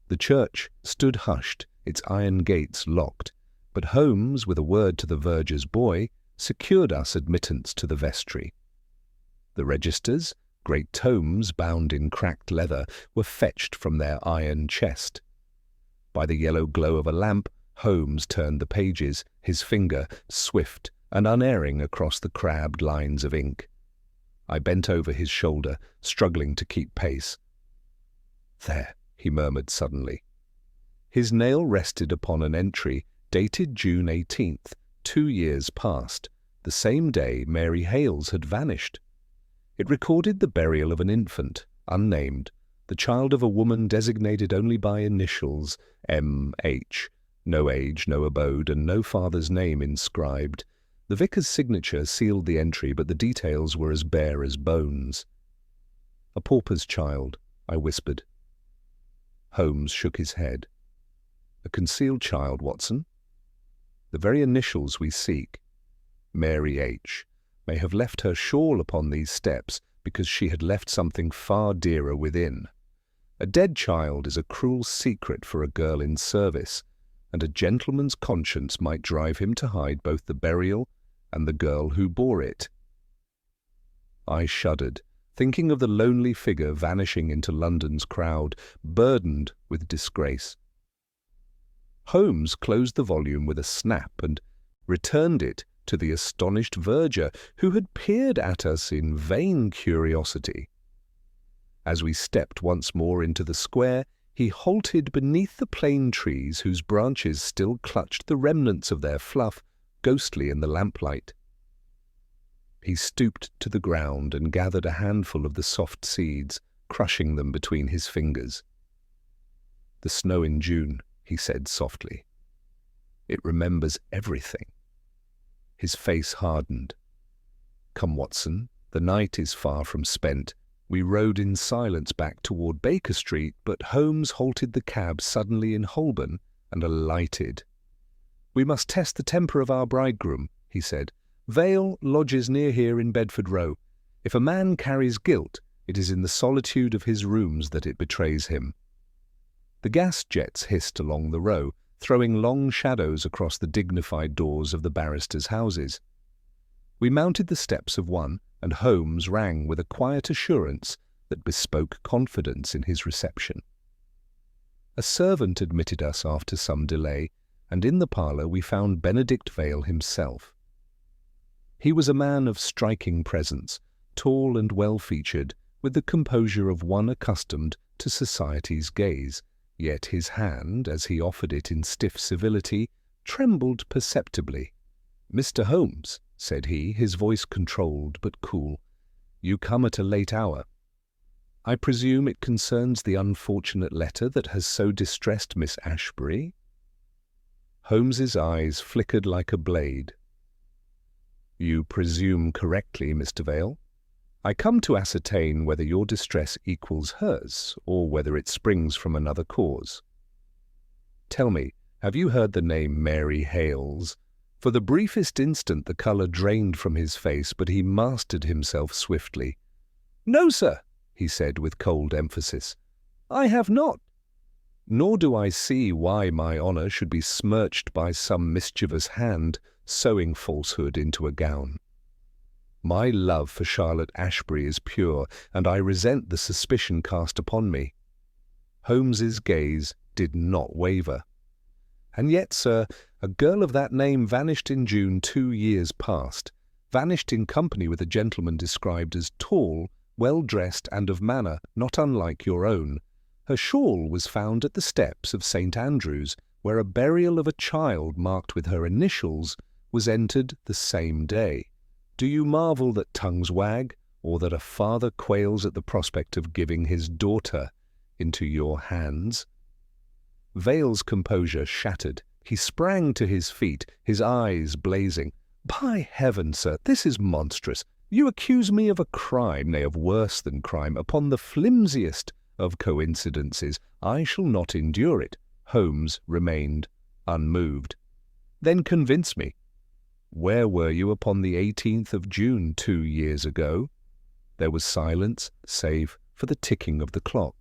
The church stood hushed, its iron gates locked, but Holmes, with a word to the verger's boy, secured us admittance to the vestry. The registers, great tomes bound in cracked leather, were fetched from their iron chest. By the yellow glow of a lamp, Holmes turned the pages, his finger swift and unerring across the crabbed lines of ink. I bent over his shoulder, struggling to keep pace. "There," he murmured suddenly. His nail rested upon an entry dated June 18th, 2 years past, the same day Mary Hales had vanished. It recorded the burial of an infant, unnamed, the child of a woman designated only by initials, M.H., no age, no abode, and no father's name inscribed. The vicar's signature sealed the entry, but the details were as bare as bones. "A pauper's child," I whispered. Holmes shook his head. "A concealed child, Watson. The very initials we seek, Mary H., may have left her shawl upon these steps because she had left something far dearer within. A dead child is a cruel secret for a girl in service, and a gentleman's conscience might drive him to hide both the burial and the girl who bore it." I shuddered, thinking of the lonely figure vanishing into London's crowd, burdened with disgrace. Holmes closed the volume with a snap and returned it to the astonished verger, who had peered at us in vain curiosity. As we stepped once more into the square, he halted beneath the plane trees whose branches still clutched the remnants of their fluff, ghostly in the lamplight. He stooped to the ground and gathered a handful of the soft seeds, crushing them between his fingers. "The snow in June," he said softly. "It remembers everything." His face hardened. "Come, Watson, the night is far from spent." We rode in silence back toward Baker Street, but Holmes halted the cab suddenly in Holborn and alighted. "We must test the temper of our bridegroom," he said. "Vale lodges near here in Bedford Row. If a man carries guilt, it is in the solitude of his rooms that it betrays him." The gas jets hissed along the row, throwing long shadows across the dignified doors of the barristers' houses. We mounted the steps of one, and Holmes rang with a quiet assurance that bespoke confidence in his reception. A servant admitted us after some delay, and in the parlour we found Benedict Vale himself. He was a man of striking presence, tall and well-featured, with the composure of one accustomed to society's gaze, yet his hand, as he offered it in stiff civility, trembled perceptibly. "Mr. Holmes," said he, his voice controlled but cool, "you come at a late hour. I presume it concerns the unfortunate letter that has so distressed Miss Ashbury?" Holmes's eyes flickered like a blade. "You presume correctly, Mr. Vale. I come to ascertain whether your distress equals hers, or whether it springs from another cause. Tell me, have you heard the name Mary Hales?" For the briefest instant the colour drained from his face, but he mastered himself swiftly. "No, sir," he said with cold emphasis. "I have not." "Nor do I see why my honour should be smirched by some mischievous hand sewing falsehood into a gown. My love for Charlotte Ashbury is pure, and I resent the suspicion cast upon me." Holmes's gaze did not waver. "And yet, sir, a girl of that name vanished in June 2 years past, vanished in company with a gentleman described as tall, well-dressed, and of manner not unlike your own. Her shawl was found at the steps of St. Andrew's, where a burial of a child marked with her initials was entered the same day. Do you marvel that tongues wag, or that a father quails at the prospect of giving his daughter into your hands?" Vale's composure shattered. He sprang to his feet, his eyes blazing. "By heaven, sir, this is monstrous. You accuse me of a crime, nay, of worse than crime, upon the flimsiest of coincidences. I shall not endure it." Holmes remained unmoved. "Then convince me. Where were you upon the 18th of June 2 years ago?" There was silence, save for the ticking of the clock.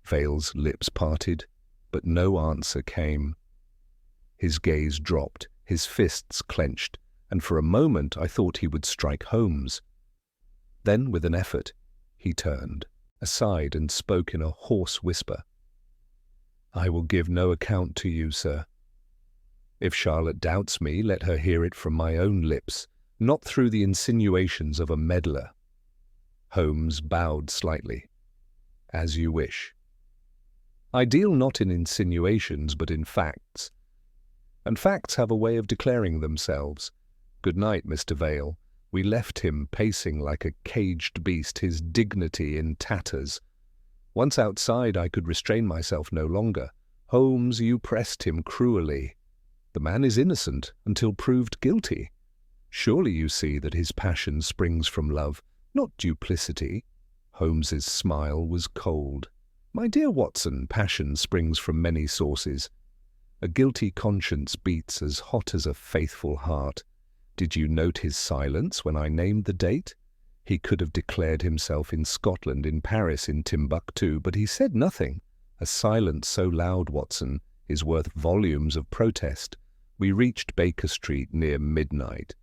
Vale's lips parted, but no answer came. His gaze dropped, his fists clenched, and for a moment I thought he would strike Holmes. Then, with an effort, he turned aside and spoke in a hoarse whisper. "I will give no account to you, sir. If Charlotte doubts me, let her hear it from my own lips, not through the insinuations of a meddler." Holmes bowed slightly. "As you wish. I deal not in insinuations, but in facts. And facts have a way of declaring themselves. Good night, Mr. Vale." We left him pacing like a caged beast, his dignity in tatters. Once outside, I could restrain myself no longer. "Holmes, you pressed him cruelly. The man is innocent until proved guilty. Surely you see that his passion springs from love, not duplicity." Holmes's smile was cold. "My dear Watson, passion springs from many sources. A guilty conscience beats as hot as a faithful heart. Did you note his silence when I named the date? He could have declared himself in Scotland, in Paris, in Timbuktu, but he said nothing. A silence so loud, Watson, is worth volumes of protest. We reached Baker Street near midnight.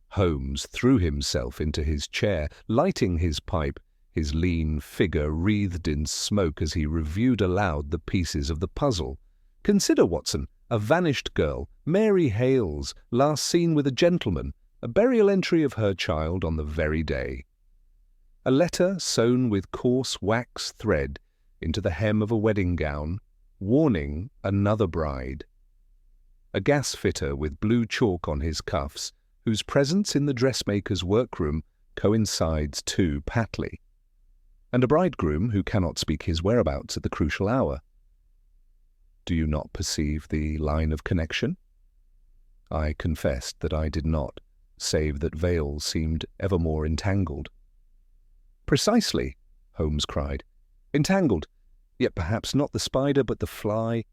Holmes threw himself into his chair, lighting his pipe, his lean figure wreathed in smoke as he reviewed aloud the pieces of the puzzle. "Consider, Watson, a vanished girl, Mary Hales, last seen with a gentleman, a burial entry of her child on the very day. A letter sewn with coarse wax thread into the hem of a wedding gown, warning another bride. A gas fitter with blue chalk on his cuffs, whose presence in the dressmaker's workroom coincides too patly. And a bridegroom who cannot speak his whereabouts at the crucial hour. Do you not perceive the line of connection?" I confessed that I did not, save that Vale seemed ever more entangled. "Precisely," Holmes cried. "Entangled, yet perhaps not the spider but the fly.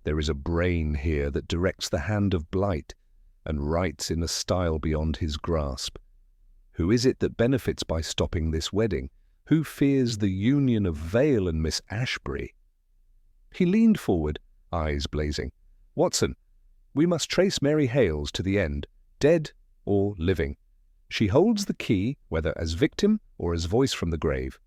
There is a brain here that directs the hand of Blight, and writes in a style beyond his grasp. Who is it that benefits by stopping this wedding? Who fears the union of Vale and Miss Ashbury?" He leaned forward, eyes blazing. "Watson, we must trace Mary Hales to the end, dead or living. She holds the key, whether as victim or as voice from the grave."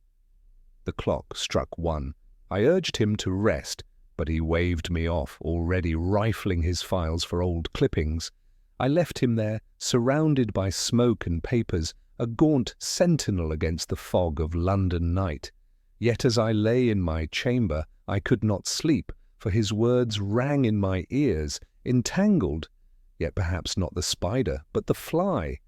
The clock struck 1. I urged him to rest, but he waved me off, already rifling his files for old clippings. I left him there, surrounded by smoke and papers, a gaunt sentinel against the fog of London night. Yet as I lay in my chamber, I could not sleep, for his words rang in my ears, entangled, yet perhaps not the spider, but the fly.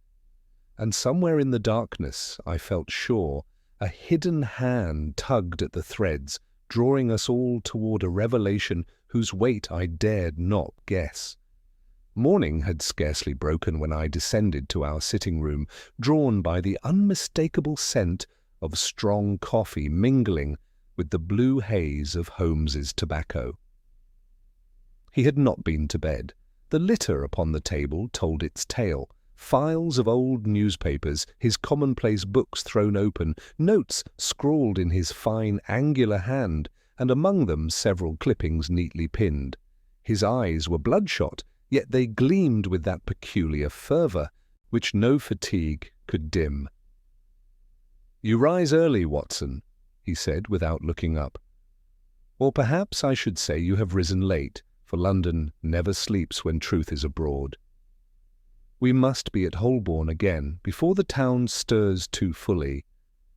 And somewhere in the darkness, I felt sure, a hidden hand tugged at the threads, drawing us all toward a revelation whose weight I dared not guess. Morning had scarcely broken when I descended to our sitting-room, drawn by the unmistakable scent of strong coffee mingling with the blue haze of Holmes's tobacco. He had not been to bed. The litter upon the table told its tale. Files of old newspapers, his commonplace books thrown open, notes scrawled in his fine, angular hand, and among them several clippings neatly pinned. His eyes were bloodshot, yet they gleamed with that peculiar fervour which no fatigue could dim. "You rise early, Watson," he said without looking up. "Or perhaps I should say you have risen late, for London never sleeps when truth is abroad. We must be at Holborn again before the town stirs too fully."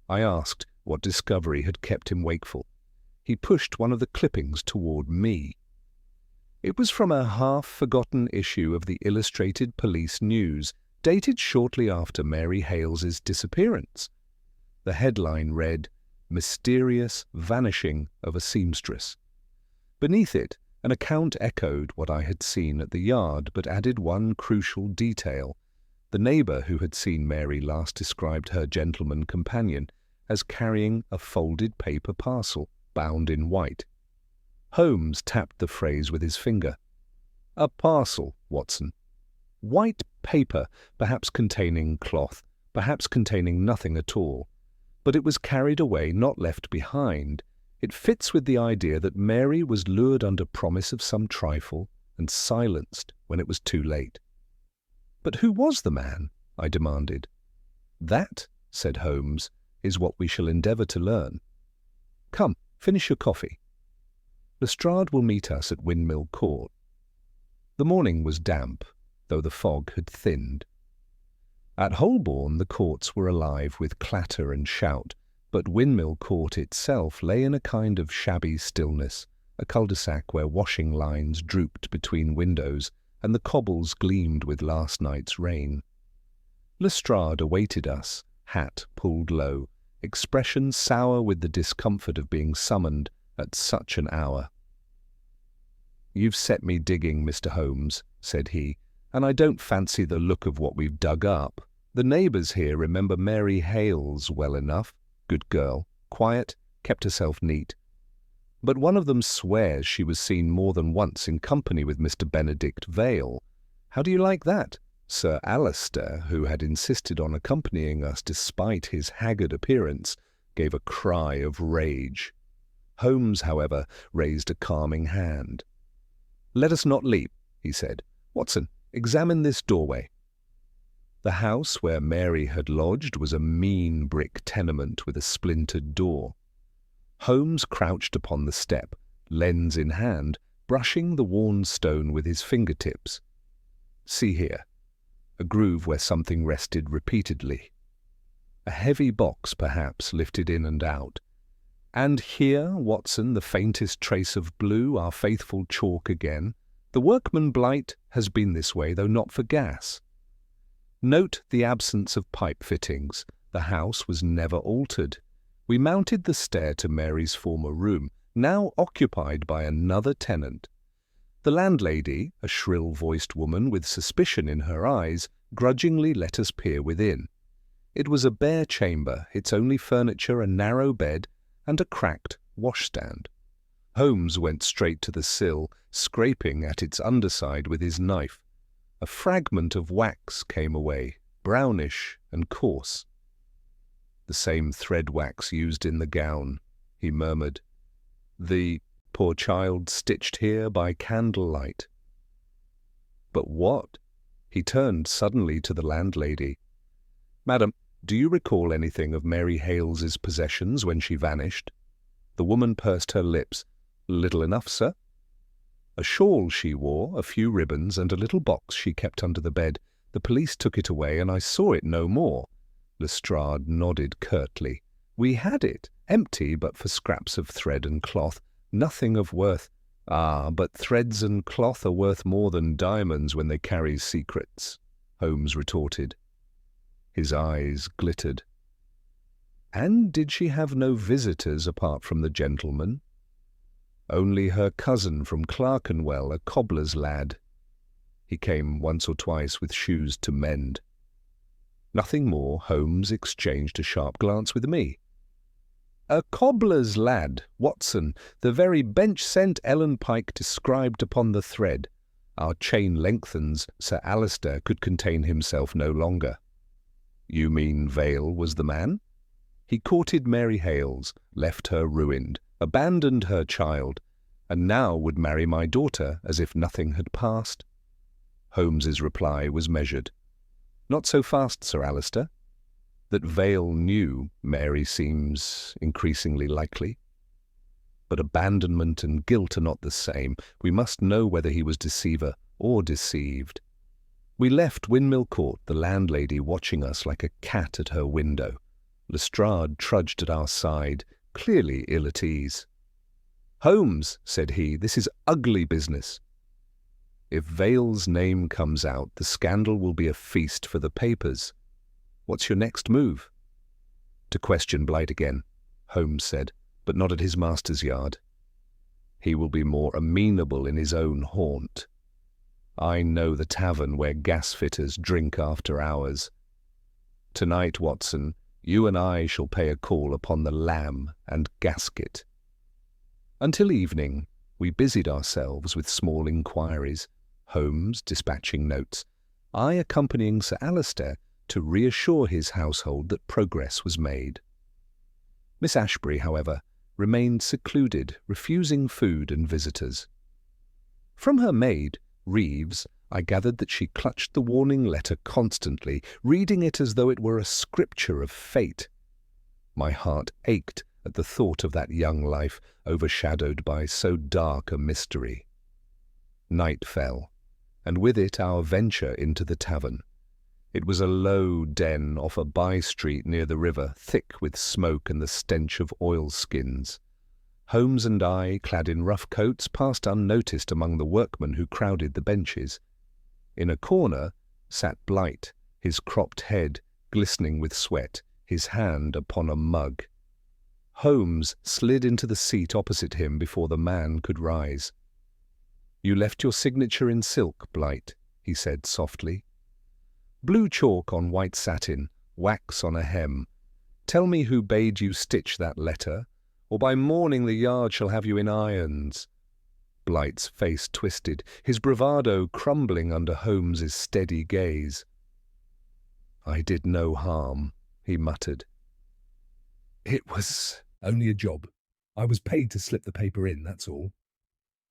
I asked what discovery had kept him wakeful. He pushed one of the clippings toward me. It was from a half-forgotten issue of the Illustrated Police News, dated shortly after Mary Hales's disappearance. The headline read, "Mysterious Vanishing of a Seamstress." Beneath it, an account echoed what I had seen at the yard, but added one crucial detail. The neighbour who had seen Mary last described her gentleman companion as carrying a folded paper parcel, bound in white. Holmes tapped the phrase with his finger. "A parcel, Watson. White paper, perhaps containing cloth, perhaps containing nothing at all. But it was carried away, not left behind. It fits with the idea that Mary was lured under promise of some trifle and silenced when it was too late." "But who was the man?" I demanded. "That," said Holmes, "is what we shall endeavour to learn. Come, finish your coffee. Lestrade will meet us at Windmill Court." The morning was damp, though the fog had thinned. At Holborn the courts were alive with clatter and shout, but Windmill Court itself lay in a kind of shabby stillness, a cul-de-sac where washing lines drooped between windows and the cobbles gleamed with last night's rain. Lestrade awaited us, hat pulled low, expression sour with the discomfort of being summoned at such an hour. "You've set me digging, Mr. Holmes," said he, "and I don't fancy the look of what we've dug up. The neighbours here remember Mary Hales well enough. Good girl, quiet, kept herself neat. But one of them swears she was seen more than once in company with Mr. Benedict Vale. How do you like that?" Sir Alister, who had insisted on accompanying us despite his haggard appearance, gave a cry of rage. Holmes, however, raised a calming hand. "Let us not leap," he said. "Watson, examine this doorway." The house where Mary had lodged was a mean brick tenement with a splintered door. Holmes crouched upon the step, lens in hand, brushing the worn stone with his fingertips. "See here, a groove where something rested repeatedly. A heavy box, perhaps, lifted in and out. And here, Watson, the faintest trace of blue, our faithful chalk again. The workman blight has been this way, though not for gas. Note the absence of pipe fittings. The house was never altered. We mounted the stair to Mary's former room, now occupied by another tenant. The landlady, a shrill-voiced woman with suspicion in her eyes, grudgingly let us peer within. It was a bare chamber, its only furniture a narrow bed and a cracked washstand. Holmes went straight to the sill, scraping at its underside with his knife. A fragment of wax came away, brownish and coarse. "The same thread wax used in the gown," he murmured. "The Poor child stitched here by candlelight. But what? He turned suddenly to the landlady. Madam, do you recall anything of Mary Hales's possessions when she vanished? The woman pursed her lips. Little enough, sir. A shawl she wore, a few ribbons, and a little box she kept under the bed. The police took it away, and I saw it no more. Lestrade nodded curtly. We had it, empty but for scraps of thread and cloth, nothing of worth. Ah, but threads and cloth are worth more than diamonds when they carry secrets, Holmes retorted. His eyes glittered. And did she have no visitors apart from the gentleman? Only her cousin from Clerkenwell, a cobbler's lad. He came once or twice with shoes to mend. Nothing more. Holmes exchanged a sharp glance with me. A cobbler's lad, Watson, the very bench-scent Ellen Pike described upon the thread. Our chain lengthens. Sir Alister could contain himself no longer. You mean Vale was the man? He courted Mary Hales, left her ruined, abandoned her child, and now would marry my daughter as if nothing had passed. Holmes's reply was measured. Not so fast, Sir Alister. That Vale knew Mary seems increasingly likely. But abandonment and guilt are not the same. We must know whether he was deceiver or deceived. We left Windmill Court, the landlady watching us like a cat at her window. Lestrade trudged at our side, clearly ill at ease. Holmes, said he, this is ugly business. If Vale's name comes out, the scandal will be a feast for the papers. What's your next move? To question Blight again, Holmes said, but not at his master's yard. He will be more amenable in his own haunt. I know the tavern where gas-fitters drink after hours. Tonight, Watson, you and I shall pay a call upon the Lamb and Gasket. Until evening, we busied ourselves with small inquiries, Holmes dispatching notes, I accompanying Sir Alister to reassure his household that progress was made. Miss Ashbury, however, remained secluded, refusing food and visitors. From her maid, Reeves, I gathered that she clutched the warning letter constantly, reading it as though it were a scripture of fate. My heart ached at the thought of that young life overshadowed by so dark a mystery. Night fell, and with it our venture into the tavern. It was a low den off a by-street near the river, thick with smoke and the stench of oilskins. Holmes and I, clad in rough coats, passed unnoticed among the workmen who crowded the benches. In a corner sat Blight, his cropped head glistening with sweat, his hand upon a mug. Holmes slid into the seat opposite him before the man could rise. "You left your signature in silk, Blight," he said softly. "Blue chalk on white satin, wax on a hem. Tell me who bade you stitch that letter, or by morning the yard shall have you in irons." Blight's face twisted, his bravado crumbling under Holmes's steady gaze. "I did no harm," he muttered. "It was only a job. I was paid to slip the paper in, that's all.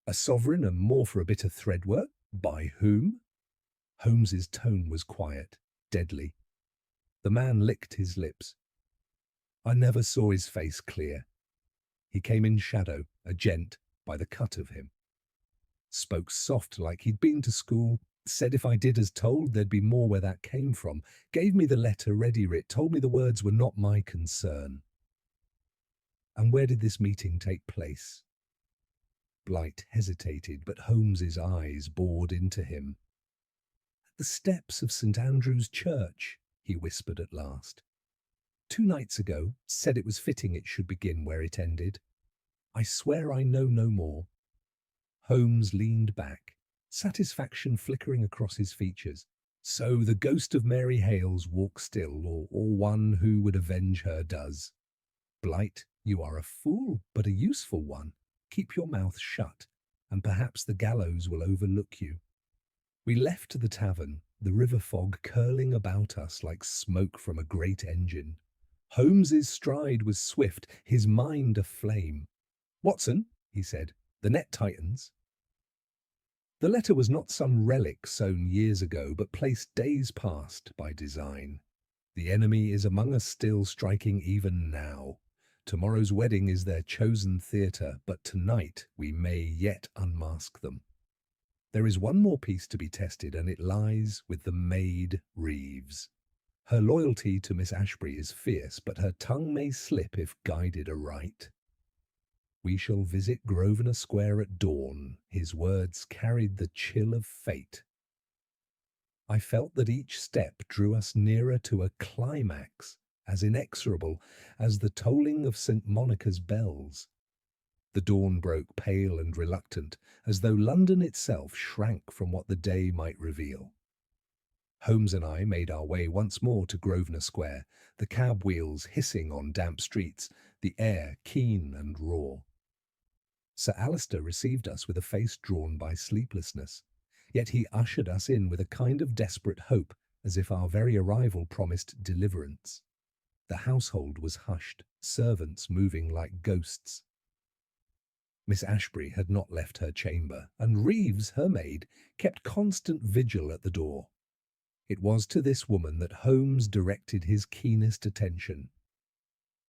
A sovereign and more for a bit of thread work? By whom?" Holmes's tone was quiet, deadly. The man licked his lips. I never saw his face clear. He came in shadow, a gent, by the cut of him. Spoke soft like he'd been to school, said if I did as told there'd be more where that came from, gave me the letter ready writ, told me the words were not my concern. "And where did this meeting take place?" Blight hesitated, but Holmes's eyes bored into him. "At the steps of St. Andrew's Church," he whispered at last. "2 nights ago, said it was fitting it should begin where it ended. I swear I know no more." Holmes leaned back, satisfaction flickering across his features. "So the ghost of Mary Hales walks still, or one who would avenge her does. Blight, you are a fool, but a useful one. Keep your mouth shut, and perhaps the gallows will overlook you." We left the tavern, the river fog curling about us like smoke from a great engine. Holmes's stride was swift, his mind aflame. "Watson," he said, The net tightens. The letter was not some relic sewn years ago, but placed days past by design. The enemy is among us still, striking even now. Tomorrow's wedding is their chosen theatre, but tonight we may yet unmask them. There is one more piece to be tested, and it lies with the maid Reeves. Her loyalty to Miss Ashbury is fierce, but her tongue may slip if guided aright. We shall visit Grosvenor Square at dawn. His words carried the chill of fate. I felt that each step drew us nearer to a climax, as inexorable as the tolling of St. Monica's bells. The dawn broke pale and reluctant, as though London itself shrank from what the day might reveal. Holmes and I made our way once more to Grosvenor Square, the cab wheels hissing on damp streets, the air keen and raw. Sir Alister received us with a face drawn by sleeplessness, yet he ushered us in with a kind of desperate hope, as if our very arrival promised deliverance. The household was hushed, servants moving like ghosts. Miss Ashbury had not left her chamber, and Reeves, her maid, kept constant vigil at the door. It was to this woman that Holmes directed his keenest attention.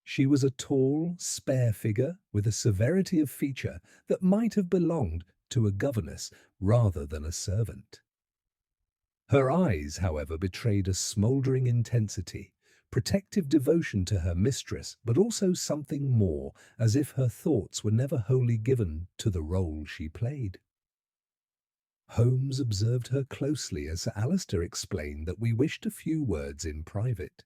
She was a tall, spare figure with a severity of feature that might have belonged to a governess rather than a servant. Her eyes, however, betrayed a smouldering intensity, protective devotion to her mistress, but also something more, as if her thoughts were never wholly given to the role she played. Holmes observed her closely as Sir Alister explained that we wished a few words in private.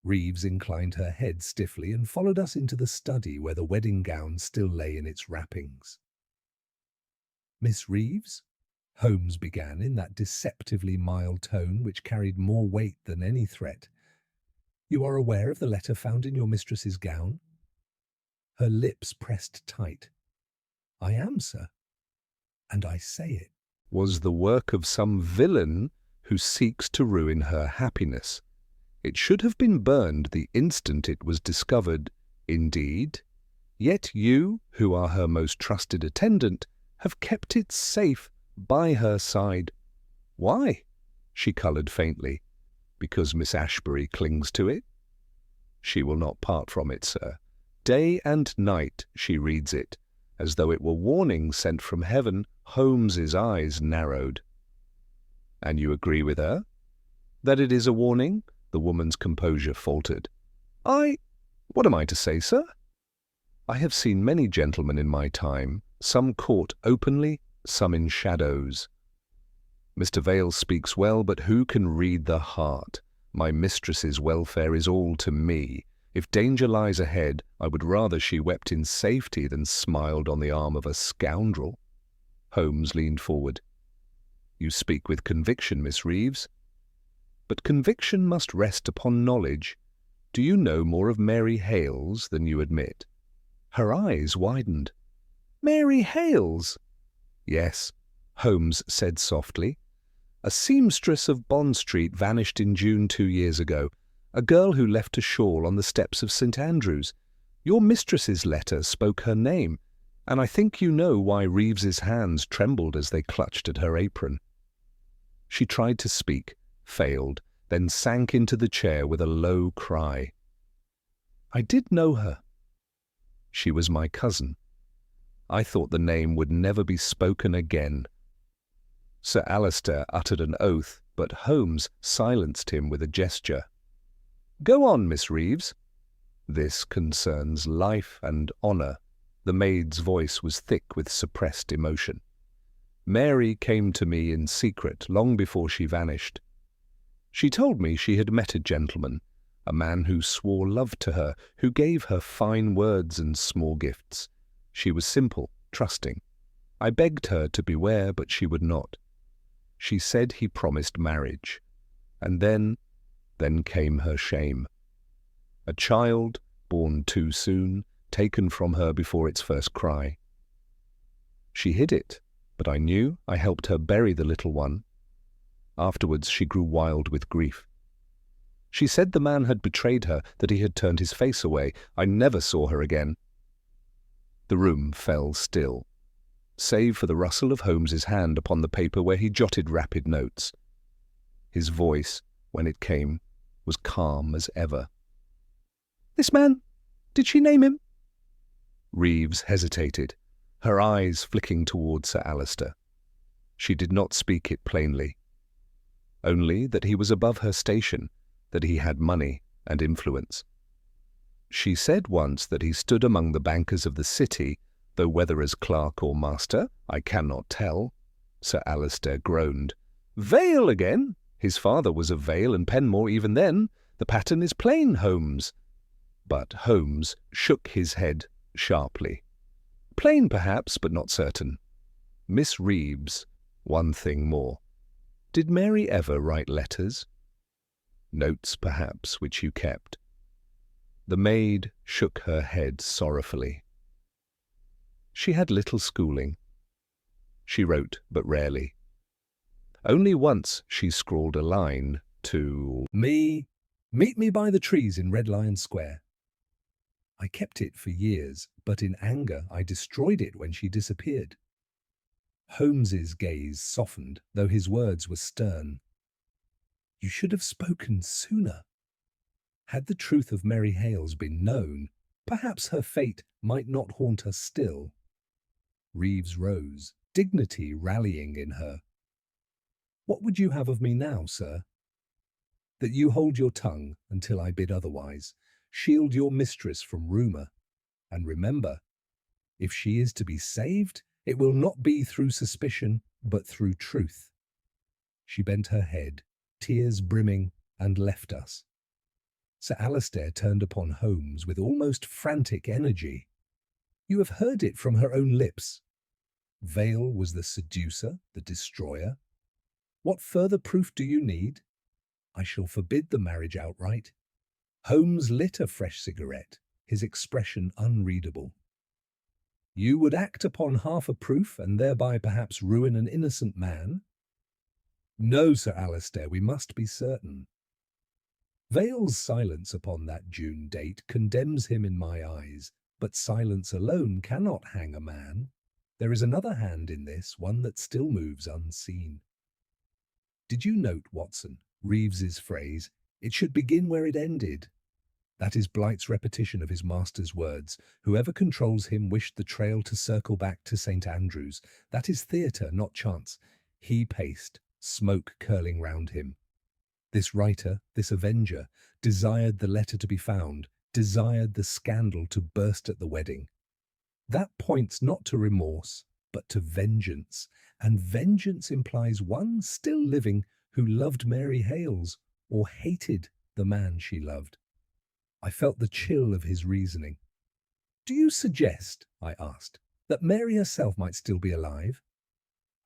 Reeves inclined her head stiffly and followed us into the study where the wedding gown still lay in its wrappings. "Miss Reeves?" Holmes began in that deceptively mild tone which carried more weight than any threat. "You are aware of the letter found in your mistress's gown?" Her lips pressed tight. "I am, sir, and I say it." Was the work of some villain who seeks to ruin her happiness. It should have been burned the instant it was discovered, indeed. Yet you, who are her most trusted attendant, have kept it safe by her side. Why? She coloured faintly. Because Miss Ashbury clings to it? She will not part from it, sir. Day and night she reads it, as though it were warning sent from heaven. Holmes's eyes narrowed. And you agree with her? That it is a warning? The woman's composure faltered. What am I to say, sir? I have seen many gentlemen in my time, some caught openly, some in shadows. Mr. Vale speaks well, but who can read the heart? My mistress's welfare is all to me. If danger lies ahead, I would rather she wept in safety than smiled on the arm of a scoundrel. Holmes leaned forward. You speak with conviction, Miss Reeves. But conviction must rest upon knowledge. Do you know more of Mary Hales than you admit? Her eyes widened. Mary Hales? Yes, Holmes said softly. A seamstress of Bond Street vanished in June 2 years ago. A girl who left a shawl on the steps of St. Andrews. Your mistress's letter spoke her name, and I think you know why Reeves's hands trembled as they clutched at her apron. She tried to speak, failed, then sank into the chair with a low cry. I did know her. She was my cousin. I thought the name would never be spoken again. Sir Alister uttered an oath, but Holmes silenced him with a gesture. Go on, Miss Reeves. This concerns life and honour. The maid's voice was thick with suppressed emotion. Mary came to me in secret long before she vanished. She told me she had met a gentleman, a man who swore love to her, who gave her fine words and small gifts. She was simple, trusting. I begged her to beware, but she would not. She said he promised marriage. And then came her shame. A child, born too soon, taken from her before its first cry. She hid it, but I knew. I helped her bury the little one. Afterwards she grew wild with grief. She said the man had betrayed her, that he had turned his face away. I never saw her again. The room fell still. save for the rustle of Holmes's hand upon the paper where he jotted rapid notes. His voice, when it came, was calm as ever. "This man, did she name him?" Reeves hesitated, her eyes flicking towards Sir Alister. She did not speak it plainly. Only that he was above her station, that he had money and influence. She said once that he stood among the bankers of the city, though whether as clerk or master, I cannot tell. Sir Alister groaned. "Vale again? His father was of Vale and Penmore even then. The pattern is plain, Holmes." But Holmes shook his head sharply. "Plain, perhaps, but not certain. Miss Reeves, one thing more. Did Mary ever write letters?" "Notes, perhaps, which you kept." The maid shook her head sorrowfully. "She had little schooling. She wrote but rarely. Only once she scrawled a line to me, 'Meet me by the trees in Red Lion Square.' I kept it for years, but in anger I destroyed it when she disappeared." Holmes's gaze softened, though his words were stern. "You should have spoken sooner. Had the truth of Mary Hales been known, perhaps her fate might not haunt us still." Reeves rose, dignity rallying in her. "What would you have of me now, sir?" "That you hold your tongue until I bid otherwise. Shield your mistress from rumour. And remember, if she is to be saved, it will not be through suspicion, but through truth." She bent her head, tears brimming, and left us. Sir Alister turned upon Holmes with almost frantic energy. "You have heard it from her own lips. Vale was the seducer, the destroyer. What further proof do you need? I shall forbid the marriage outright." Holmes lit a fresh cigarette, his expression unreadable. "You would act upon half a proof and thereby perhaps ruin an innocent man?" "No, Sir Alister, we must be certain." Vale's silence upon that June date condemns him in my eyes, but silence alone cannot hang a man. There is another hand in this, one that still moves unseen. Did you note, Watson, Reeves's phrase, "It should begin where it ended"? That is Blight's repetition of his master's words. Whoever controls him wished the trail to circle back to St. Andrews. That is theatre, not chance. He paced, smoke curling round him. This writer, this avenger, desired the letter to be found, desired the scandal to burst at the wedding. That points not to remorse, but to vengeance, and vengeance implies one still living who loved Mary Hales, or hated the man she loved. I felt the chill of his reasoning. "Do you suggest," I asked, "that Mary herself might still be alive?"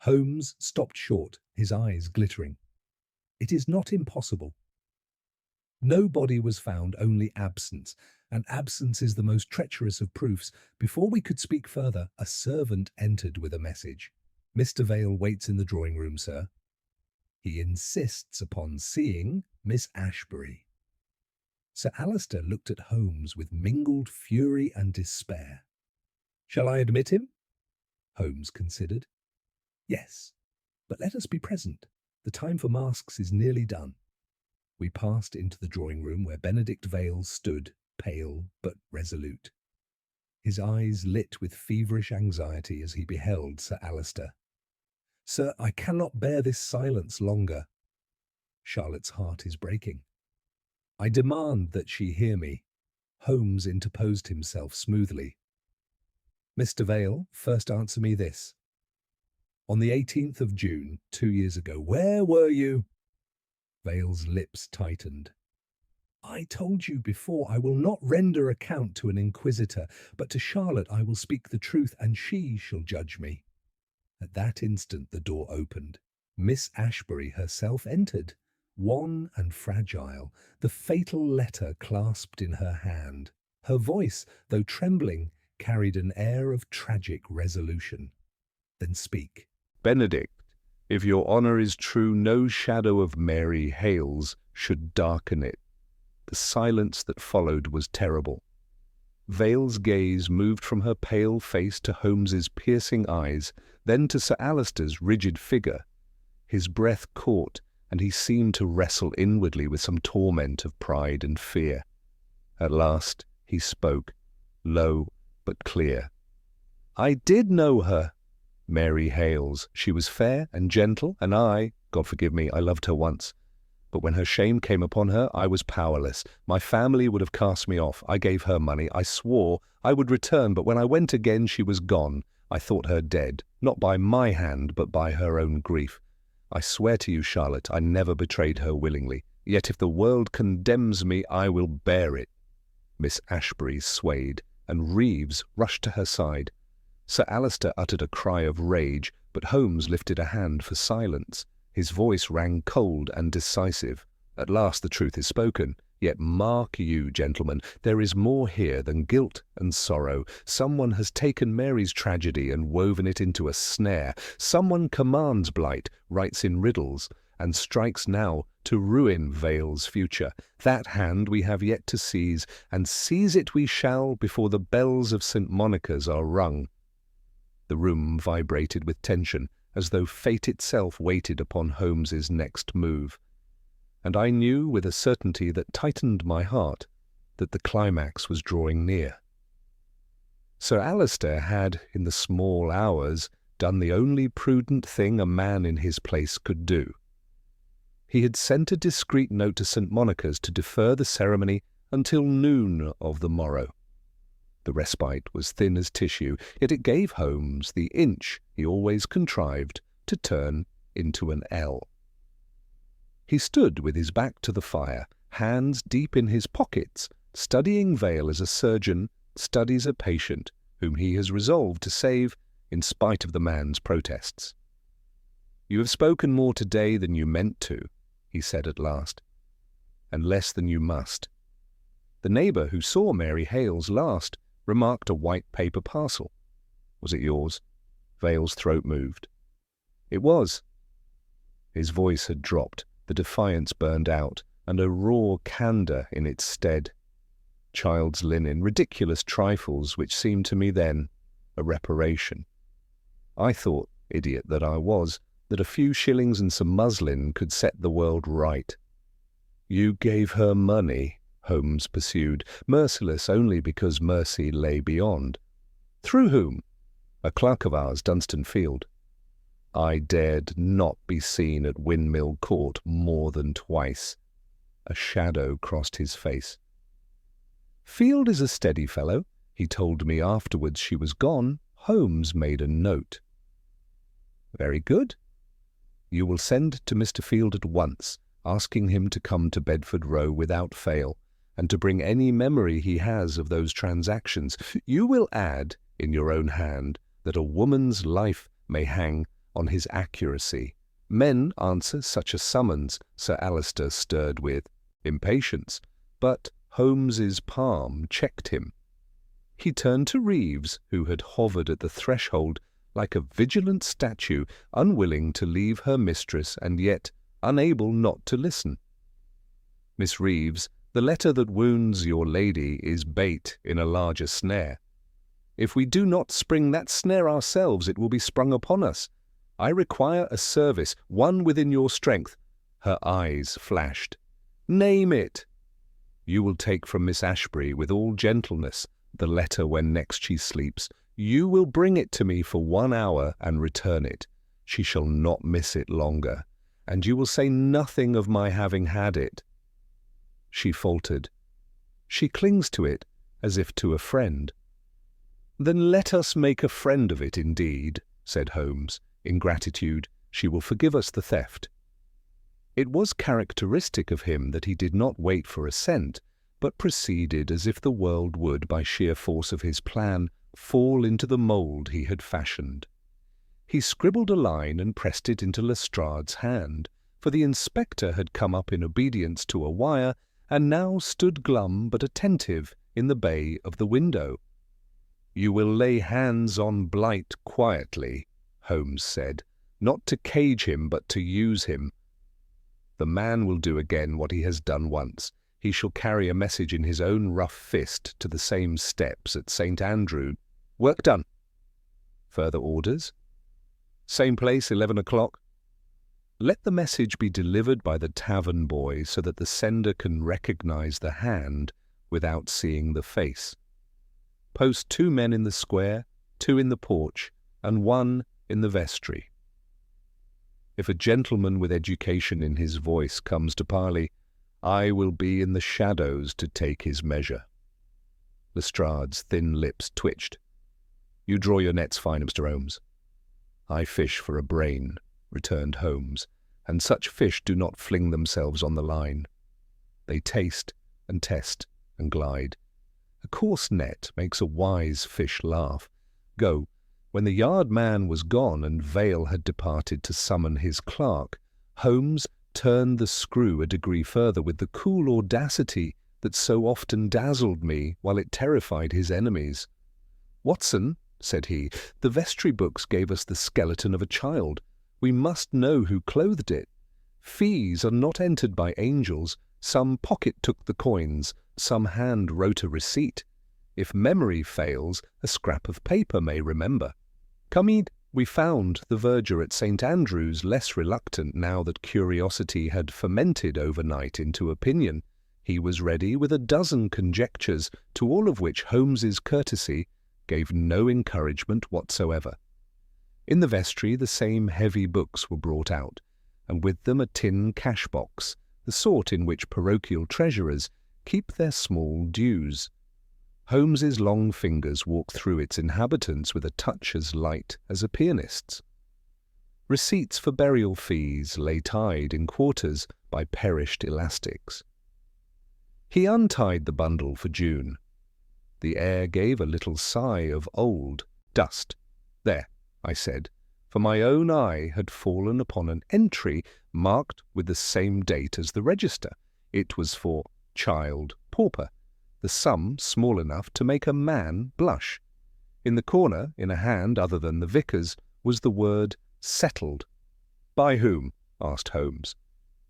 Holmes stopped short, his eyes glittering. "It is not impossible. No body was found, only absence, and absence is the most treacherous of proofs. Before we could speak further, a servant entered with a message. 'Mr. Vale waits in the drawing-room, sir. He insists upon seeing Miss Ashbury.'" Sir Alister looked at Holmes with mingled fury and despair. "Shall I admit him?" Holmes considered. "Yes, but let us be present. The time for masks is nearly done." We passed into the drawing-room where Benedict Vale stood, pale but resolute. His eyes lit with feverish anxiety as he beheld Sir Alister. "Sir, I cannot bear this silence longer. Charlotte's heart is breaking. I demand that she hear me." Holmes interposed himself smoothly. "Mr. Vale, first answer me this. On the 18th of June, 2 years ago, where were you?" Vale's lips tightened. "I told you before, I will not render account to an inquisitor, but to Charlotte I will speak the truth, and she shall judge me." At that instant the door opened. Miss Ashbury herself entered, wan and fragile, the fatal letter clasped in her hand. Her voice, though trembling, carried an air of tragic resolution. "Then speak." "Benedict, if your honour is true, no shadow of Mary Hales should darken it." The silence that followed was terrible. Vale's gaze moved from her pale face to Holmes's piercing eyes, then to Sir Alister's rigid figure. His breath caught, and he seemed to wrestle inwardly with some torment of pride and fear. At last he spoke, low but clear. "I did know her, Mary Hales. She was fair and gentle, and God forgive me, I loved her once. But when her shame came upon her, I was powerless. My family would have cast me off. I gave her money. I swore I would return, but when I went again, she was gone. I thought her dead, not by my hand, but by her own grief. I swear to you, Charlotte, I never betrayed her willingly. Yet if the world condemns me, I will bear it." Miss Ashbury swayed, and Reeves rushed to her side. Sir Alister uttered a cry of rage, but Holmes lifted a hand for silence. His voice rang cold and decisive. "At last the truth is spoken. Yet mark you, gentlemen, there is more here than guilt and sorrow. Someone has taken Mary's tragedy and woven it into a snare. Someone commands blight, writes in riddles, and strikes now to ruin Vale's future. That hand we have yet to seize, and seize it we shall before the bells of St. Monica's are rung." The room vibrated with tension, as though fate itself waited upon Holmes's next move. And I knew with a certainty that tightened my heart that the climax was drawing near. Sir Alister had, in the small hours, done the only prudent thing a man in his place could do. He had sent a discreet note to St. Monica's to defer the ceremony until noon of the morrow. The respite was thin as tissue, yet it gave Holmes the inch he always contrived to turn into an L. He stood with his back to the fire, hands deep in his pockets, studying Vale as a surgeon studies a patient whom he has resolved to save in spite of the man's protests. "You have spoken more today than you meant to," he said at last, "and less than you must. The neighbour who saw Mary Hales last remarked a white paper parcel. Was it yours?" Vale's throat moved. "It was." His voice had dropped, the defiance burned out, and a raw candour in its stead. Child's linen, ridiculous trifles which seemed to me then a reparation. I thought, idiot that I was, that a few shillings and some muslin could set the world right. "You gave her money," Holmes pursued, merciless only because mercy lay beyond. "Through whom?" "A clerk of ours, Dunstan Field." I dared not be seen at Windmill Court more than twice. A shadow crossed his face. "Field is a steady fellow. He told me afterwards she was gone." Holmes made a note. "Very good. You will send to Mr. Field at once, asking him to come to Bedford Row without fail, and to bring any memory he has of those transactions. You will add, in your own hand, that a woman's life may hang on his accuracy. Men answer such a summons," Sir Alister stirred with impatience, but Holmes's palm checked him. He turned to Reeves, who had hovered at the threshold like a vigilant statue, unwilling to leave her mistress and yet unable not to listen. "Miss Reeves, the letter that wounds your lady is bait in a larger snare. If we do not spring that snare ourselves, it will be sprung upon us. I require a service, one within your strength." Her eyes flashed. "Name it." "You will take from Miss Ashbury, with all gentleness, the letter when next she sleeps. You will bring it to me for 1 hour and return it. She shall not miss it longer. And you will say nothing of my having had it." She faltered. "She clings to it as if to a friend." "Then let us make a friend of it indeed," said Holmes. "In gratitude, she will forgive us the theft." It was characteristic of him that he did not wait for assent, but proceeded as if the world would, by sheer force of his plan, fall into the mould he had fashioned. He scribbled a line and pressed it into Lestrade's hand, for the inspector had come up in obedience to a wire, and now stood glum but attentive in the bay of the window. "You will lay hands on Blight quietly," Holmes said, "not to cage him but to use him. The man will do again what he has done once. he shall carry a message in his own rough fist to the same steps at St. Andrew. Work done. Further orders? Same place, 11 o'clock. Let the message be delivered by the tavern boy so that the sender can recognize the hand without seeing the face. Post 2 men in the square, 2 in the porch, and 1 in the vestry. If a gentleman with education in his voice comes to parley, I will be in the shadows to take his measure. Lestrade's thin lips twitched. You draw your nets fine, Mr. Holmes. I fish for a brain, returned Holmes, and such fish do not fling themselves on the line. They taste and test and glide. A coarse net makes a wise fish laugh. Go. When the yard man was gone and Vale had departed to summon his clerk, Holmes turned the screw a degree further with the cool audacity that so often dazzled me while it terrified his enemies. Watson, said he, the vestry books gave us the skeleton of a child. We must know who clothed it. Fees are not entered by angels. Some pocket took the coins, some hand wrote a receipt. If memory fails, a scrap of paper may remember. Comede, we found the verger at St. Andrew's less reluctant now that curiosity had fermented overnight into opinion. He was ready with a dozen conjectures, to all of which Holmes's courtesy gave no encouragement whatsoever. In the vestry the same heavy books were brought out, and with them a tin cash-box, the sort in which parochial treasurers keep their small dues. Holmes's long fingers walked through its inhabitants with a touch as light as a pianist's. Receipts for burial fees lay tied in quarters by perished elastics. He untied the bundle for June. The air gave a little sigh of old dust. There, I said, for my own eye had fallen upon an entry marked with the same date as the register. It was for child pauper, the sum small enough to make a man blush. In the corner, in a hand other than the vicar's, was the word settled. By whom? asked Holmes.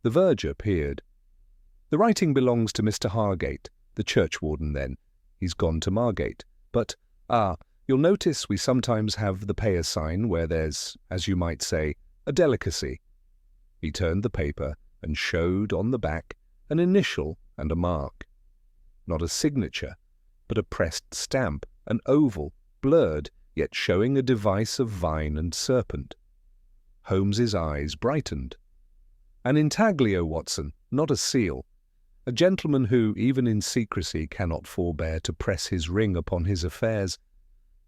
The verger peered. The writing belongs to Mr. Hargate, the churchwarden then. He's gone to Margate. But, you'll notice we sometimes have the payer sign where there's, as you might say, a delicacy. He turned the paper and showed on the back an initial and a mark. Not a signature, but a pressed stamp, an oval, blurred, yet showing a device of vine and serpent. Holmes's eyes brightened. An intaglio, Watson, not a seal. A gentleman who, even in secrecy, cannot forbear to press his ring upon his affairs.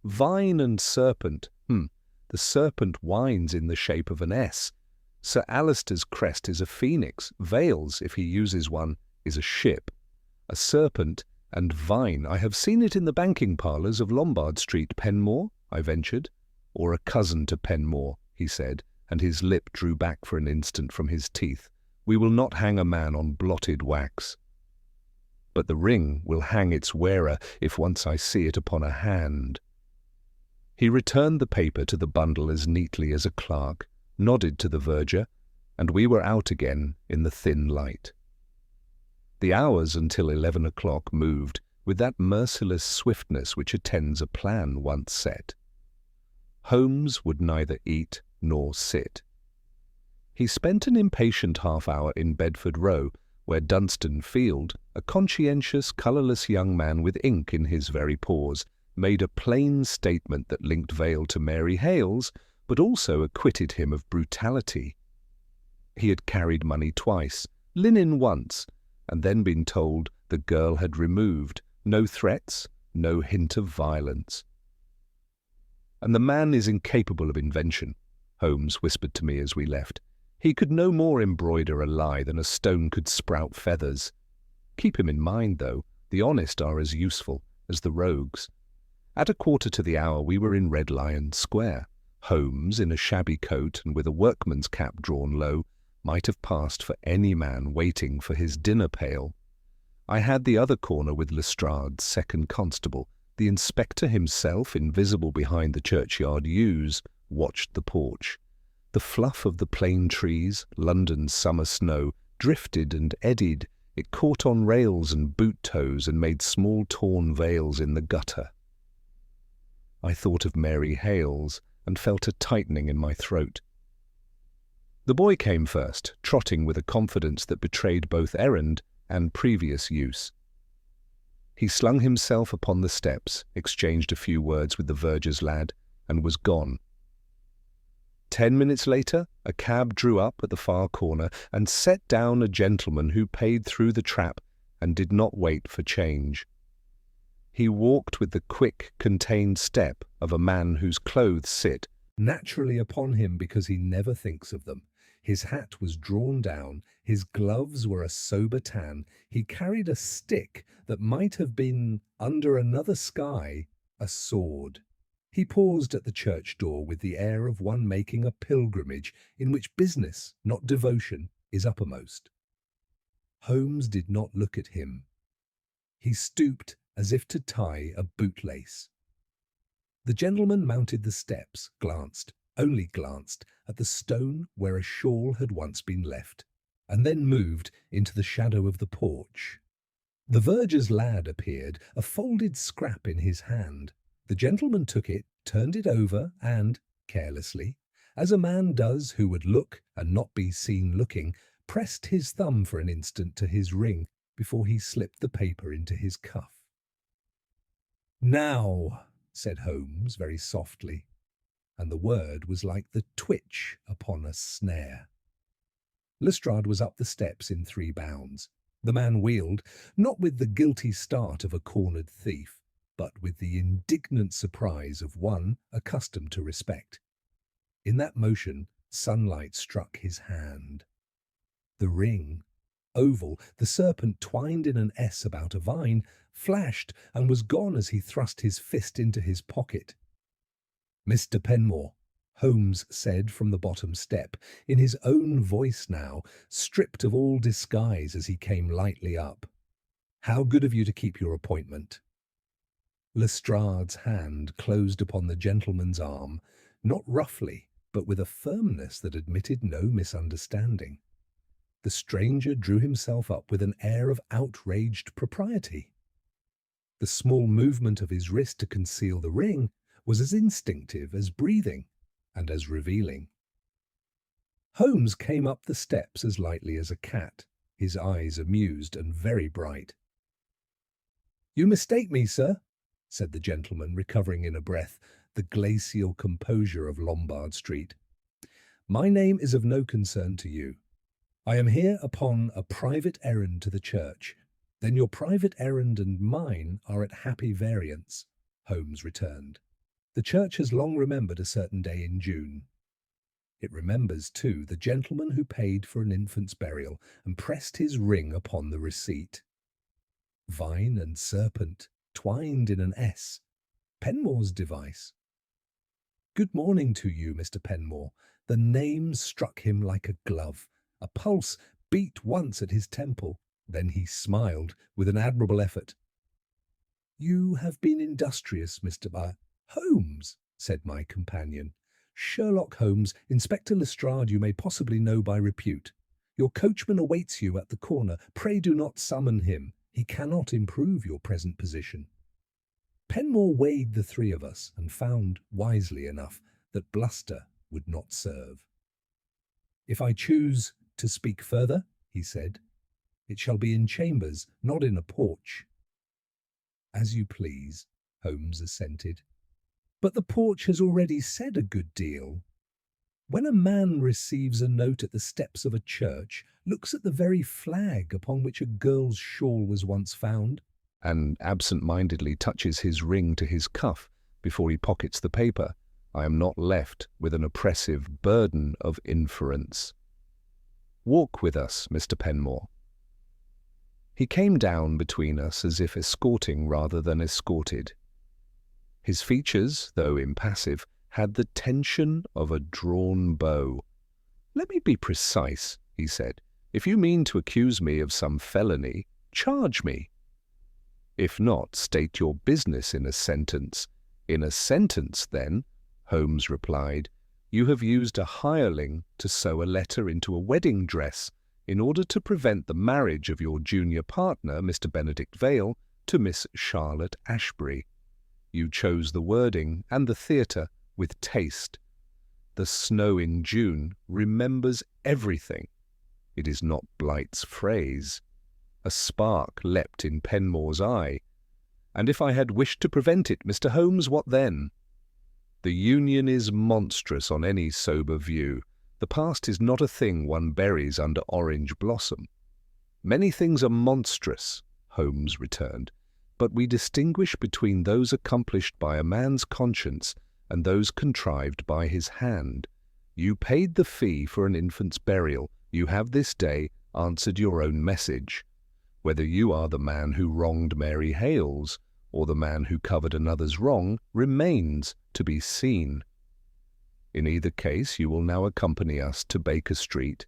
Vine and serpent, the serpent winds in the shape of an S. Sir Alister's crest is a phoenix. Vale's, if he uses one, is a ship. A serpent and vine. I have seen it in the banking parlours of Lombard Street. Penmore, I ventured. Or a cousin to Penmore, he said, and his lip drew back for an instant from his teeth. We will not hang a man on blotted wax. But the ring will hang its wearer if once I see it upon a hand. He returned the paper to the bundle as neatly as a clerk, nodded to the verger, and we were out again in the thin light. The hours until 11 o'clock moved with that merciless swiftness which attends a plan once set. Holmes would neither eat nor sit. He spent an impatient half-hour in Bedford Row, where Dunstan Field, a conscientious, colourless young man with ink in his very pores, made a plain statement that linked Vale to Mary Hales, but also acquitted him of brutality. He had carried money twice, linen once, and then been told the girl had removed. No threats, no hint of violence. And the man is incapable of invention, Holmes whispered to me as we left. He could no more embroider a lie than a stone could sprout feathers. Keep him in mind, though, the honest are as useful as the rogues. At 1:15 we were in Red Lion Square. Holmes, in a shabby coat and with a workman's cap drawn low, might have passed for any man waiting for his dinner pail. I had the other corner with Lestrade's second constable. The inspector himself, invisible behind the churchyard yews, watched the porch. The fluff of the plane trees, London's summer snow, drifted and eddied, It caught on rails and boot toes and made small torn veils in the gutter. I thought of Mary Hales and felt a tightening in my throat. The boy came first, trotting with a confidence that betrayed both errand and previous use. He slung himself upon the steps, exchanged a few words with the verger's lad, and was gone. 10 minutes later, a cab drew up at the far corner and set down a gentleman who paid through the trap and did not wait for change. He walked with the quick, contained step of a man whose clothes sit naturally upon him because he never thinks of them. His hat was drawn down, his gloves were a sober tan, he carried a stick that might have been, under another sky, a sword. He paused at the church door with the air of one making a pilgrimage in which business, not devotion, is uppermost. Holmes did not look at him. He stooped as if to tie a bootlace. The gentleman mounted the steps, only glanced, at the stone where a shawl had once been left, and then moved into the shadow of the porch. The verger's lad appeared, a folded scrap in his hand. The gentleman took it, turned it over, and, carelessly, as a man does who would look and not be seen looking, pressed his thumb for an instant to his ring before he slipped the paper into his cuff. "Now," said Holmes very softly, and the word was like the twitch upon a snare. Lestrade was up the steps in 3 bounds. The man wheeled, not with the guilty start of a cornered thief, but with the indignant surprise of one accustomed to respect. In that motion, sunlight struck his hand. The ring, oval, the serpent twined in an S about a vine, flashed and was gone as he thrust his fist into his pocket. "Mr. Penmore," Holmes said from the bottom step, in his own voice now, stripped of all disguise as he came lightly up. "How good of you to keep your appointment." Lestrade's hand closed upon the gentleman's arm, not roughly, but with a firmness that admitted no misunderstanding. The stranger drew himself up with an air of outraged propriety. The small movement of his wrist to conceal the ring was as instinctive as breathing, and as revealing. Holmes came up the steps as lightly as a cat, his eyes amused and very bright. "You mistake me, sir," said the gentleman, recovering in a breath the glacial composure of Lombard Street. "My name is of no concern to you. I am here upon a private errand to the church." "Then your private errand and mine are at happy variance," Holmes returned. "The church has long remembered a certain day in June. It remembers, too, the gentleman who paid for an infant's burial and pressed his ring upon the receipt. Vine and serpent, twined in an S. Penmore's device. Good morning to you, Mr. Penmore." The name struck him like a glove. A pulse beat once at his temple. Then he smiled with an admirable effort. "You have been industrious, Mr. Holmes," said my companion. "Sherlock Holmes, Inspector Lestrade you may possibly know by repute. Your coachman awaits you at the corner. Pray do not summon him. He cannot improve your present position." Penmore weighed the 3 of us and found, wisely enough, that bluster would not serve. "If I choose to speak further," he said, "it shall be in chambers, not in a porch." "As you please," Holmes assented. "But the porch has already said a good deal. When a man receives a note at the steps of a church, looks at the very flag upon which a girl's shawl was once found, and absent-mindedly touches his ring to his cuff before he pockets the paper, I am not left with an oppressive burden of inference. Walk with us, Mr. Penmore." He came down between us as if escorting rather than escorted. His features, though impassive, had the tension of a drawn bow. "Let me be precise," he said. "If you mean to accuse me of some felony, charge me. If not, state your business in a sentence." "In a sentence, then," Holmes replied, "you have used a hireling to sew a letter into a wedding dress in order to prevent the marriage of your junior partner, Mr. Benedict Vale, to Miss Charlotte Ashbury. You chose the wording and the theatre with taste. The snow in June remembers everything. It is not Blight's phrase. A spark leapt in Penmore's eye. And if I had wished to prevent it, Mr. Holmes, what then? The union is monstrous on any sober view. The past is not a thing one buries under orange blossom. Many things are monstrous, Holmes returned, but we distinguish between those accomplished by a man's conscience and those contrived by his hand. You paid the fee for an infant's burial. You have this day answered your own message. Whether you are the man who wronged Mary Hales or the man who covered another's wrong remains to be seen. In either case, you will now accompany us to Baker Street.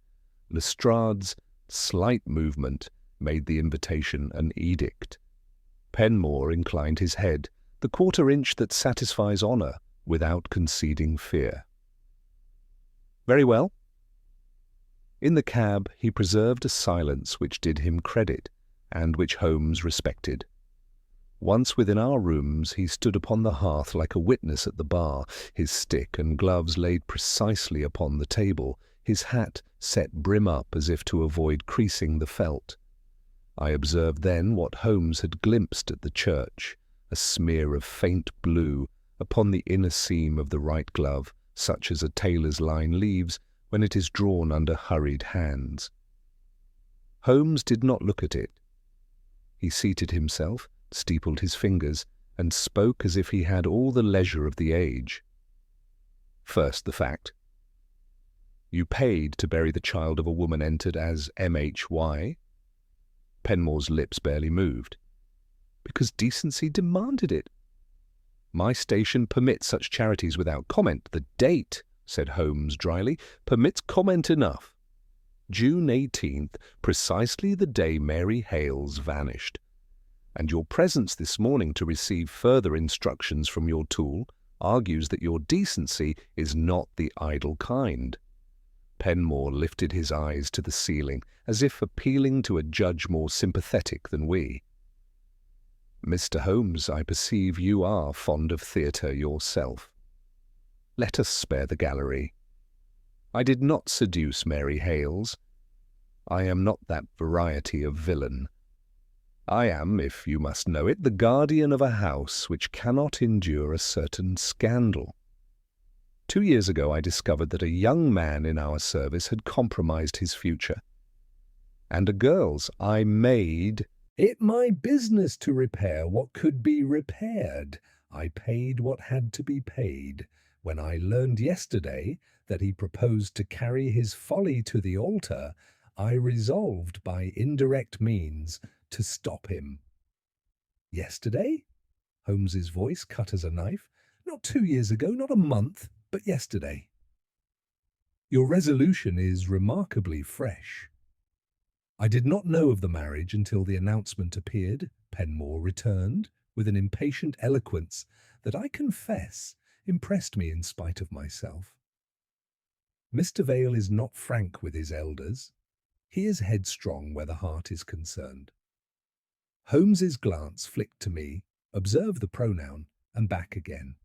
Lestrade's slight movement made the invitation an edict. Penmore inclined his head, the quarter-inch that satisfies honour without conceding fear. Very well. In the cab he preserved a silence which did him credit, and which Holmes respected. Once within our rooms, he stood upon the hearth like a witness at the bar, his stick and gloves laid precisely upon the table, his hat set brim up as if to avoid creasing the felt. I observed then what Holmes had glimpsed at the church, a smear of faint blue upon the inner seam of the right glove, such as a tailor's line leaves when it is drawn under hurried hands. Holmes did not look at it. He seated himself, steepled his fingers, and spoke as if he had all the leisure of the age. First, the fact. You paid to bury the child of a woman entered as M.H.Y. Penmore's lips barely moved. Because decency demanded it. My station permits such charities without comment. The date, said Holmes dryly, permits comment enough. June 18th, precisely the day Mary Hales vanished. And your presence this morning to receive further instructions from your tool argues that your decency is not the idle kind. Penmore lifted his eyes to the ceiling, as if appealing to a judge more sympathetic than we. Mr. Holmes, I perceive you are fond of theatre yourself. Let us spare the gallery. I did not seduce Mary Hales. I am not that variety of villain. I am, if you must know it, the guardian of a house which cannot endure a certain scandal. 2 years ago I discovered that a young man in our service had compromised his future. And a girl's I made it my business to repair what could be repaired. I paid what had to be paid. When I learned yesterday that he proposed to carry his folly to the altar, I resolved by indirect means to stop him. Yesterday? Holmes's voice cut as a knife. Not 2 years ago, not a month, but yesterday. Your resolution is remarkably fresh. I did not know of the marriage until the announcement appeared, Penmore returned, with an impatient eloquence that I confess impressed me in spite of myself. Mr. Vale is not frank with his elders. He is headstrong where the heart is concerned. Holmes's glance flicked to me, observe the pronoun, and back again.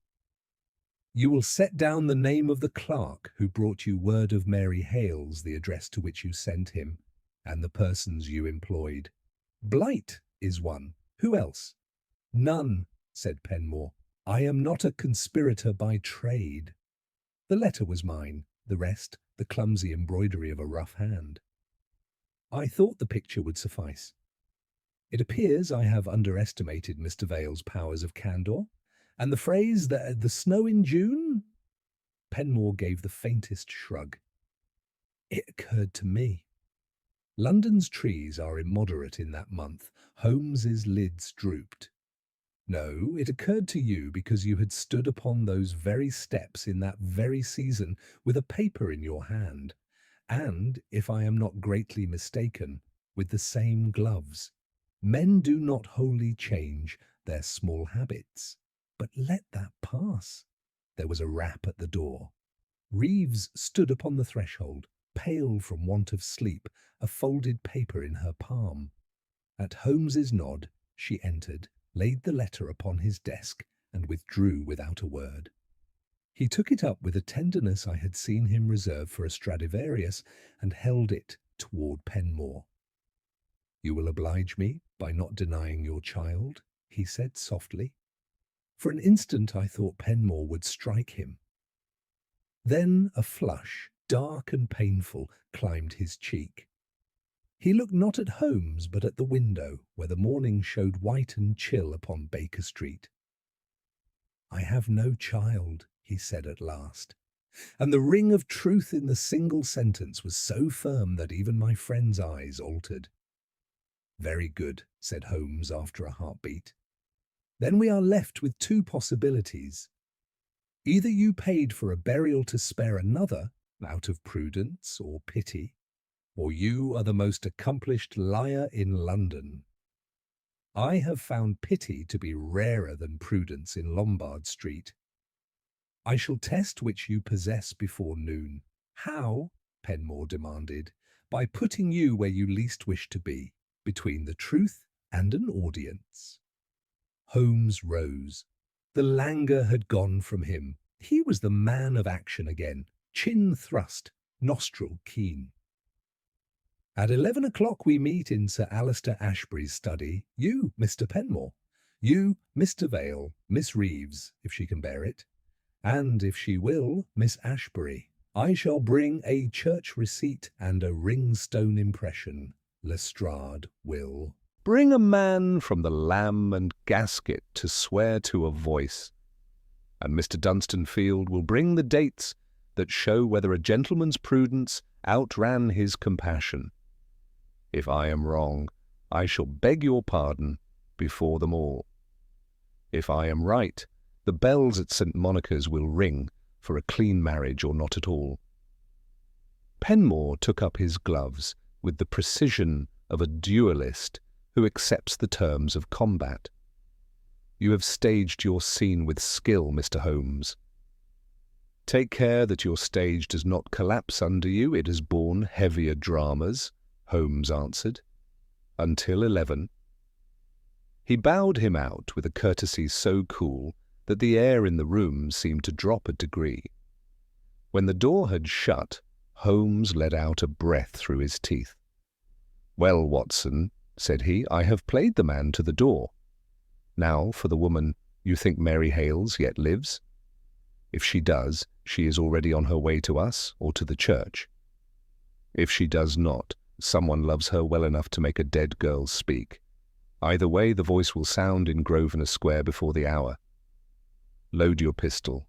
You will set down the name of the clerk who brought you word of Mary Hales, the address to which you sent him, and the persons you employed. Blight is one. Who else? None, said Penmore. I am not a conspirator by trade. The letter was mine, the rest the clumsy embroidery of a rough hand. I thought the picture would suffice. It appears I have underestimated Mr. Vale's powers of candour, and the phrase, the snow in June? Penmore gave the faintest shrug. It occurred to me. London's trees are immoderate in that month. Holmes's lids drooped. No, it occurred to you because you had stood upon those very steps in that very season with a paper in your hand, and, if I am not greatly mistaken, with the same gloves. Men do not wholly change their small habits. But let that pass. There was a rap at the door. Reeves stood upon the threshold. pale from want of sleep, a folded paper in her palm. At Holmes's nod, she entered, laid the letter upon his desk, and withdrew without a word. He took it up with a tenderness I had seen him reserve for a Stradivarius, and held it toward Penmore. "You will oblige me by not denying your child," he said softly. For an instant I thought Penmore would strike him. Then a flush, dark and painful, climbed his cheek. He looked not at Holmes, but at the window, where the morning showed white and chill upon Baker Street. "I have no child," he said at last, and the ring of truth in the single sentence was so firm that even my friend's eyes altered. "Very good," said Holmes after a heartbeat. "Then we are left with two possibilities. Either you paid for a burial to spare another, out of prudence or pity, or you are the most accomplished liar in London. I have found pity to be rarer than prudence in Lombard Street. I shall test which you possess before noon." "How?" Penmore demanded. "By putting you where you least wish to be, between the truth and an audience." Holmes rose. The languor had gone from him. He was the man of action again, chin thrust, nostril keen. "At 11 o'clock we meet in Sir Alister Ashbury's study. You, Mr. Penmore. You, Mr. Vale, Miss Reeves, if she can bear it. And, if she will, Miss Ashbury. I shall bring a church receipt and a ring-stone impression. Lestrade will bring a man from the Lamb and Gasket to swear to a voice, and Mr. Dunstanfield will bring the dates that show whether a gentleman's prudence outran his compassion. If I am wrong, I shall beg your pardon before them all. If I am right, the bells at St. Monica's will ring for a clean marriage or not at all." Penmore took up his gloves with the precision of a duellist who accepts the terms of combat. "You have staged your scene with skill, Mr. Holmes. Take care that your stage does not collapse under you. It has borne heavier dramas," Holmes answered. "Until 11. He bowed him out with a courtesy so cool that the air in the room seemed to drop a degree. When the door had shut, Holmes let out a breath through his teeth. "Well, Watson," said he, "I have played the man to the door. Now, for the woman, you think Mary Hales yet lives? If she does, she is already on her way to us or to the church. If she does not, someone loves her well enough to make a dead girl speak. Either way, the voice will sound in Grosvenor Square before the hour. Load your pistol.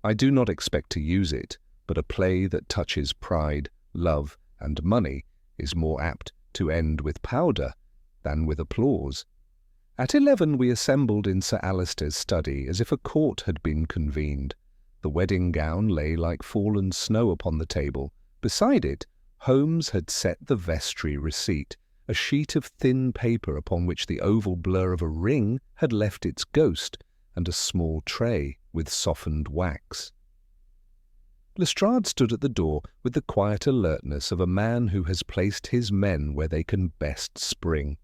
I do not expect to use it, but a play that touches pride, love, and money is more apt to end with powder than with applause." At 11 we assembled in Sir Alister's study as if a court had been convened. The wedding gown lay like fallen snow upon the table. Beside it, Holmes had set the vestry receipt, a sheet of thin paper upon which the oval blur of a ring had left its ghost, and a small tray with softened wax. Lestrade stood at the door with the quiet alertness of a man who has placed his men where they can best spring.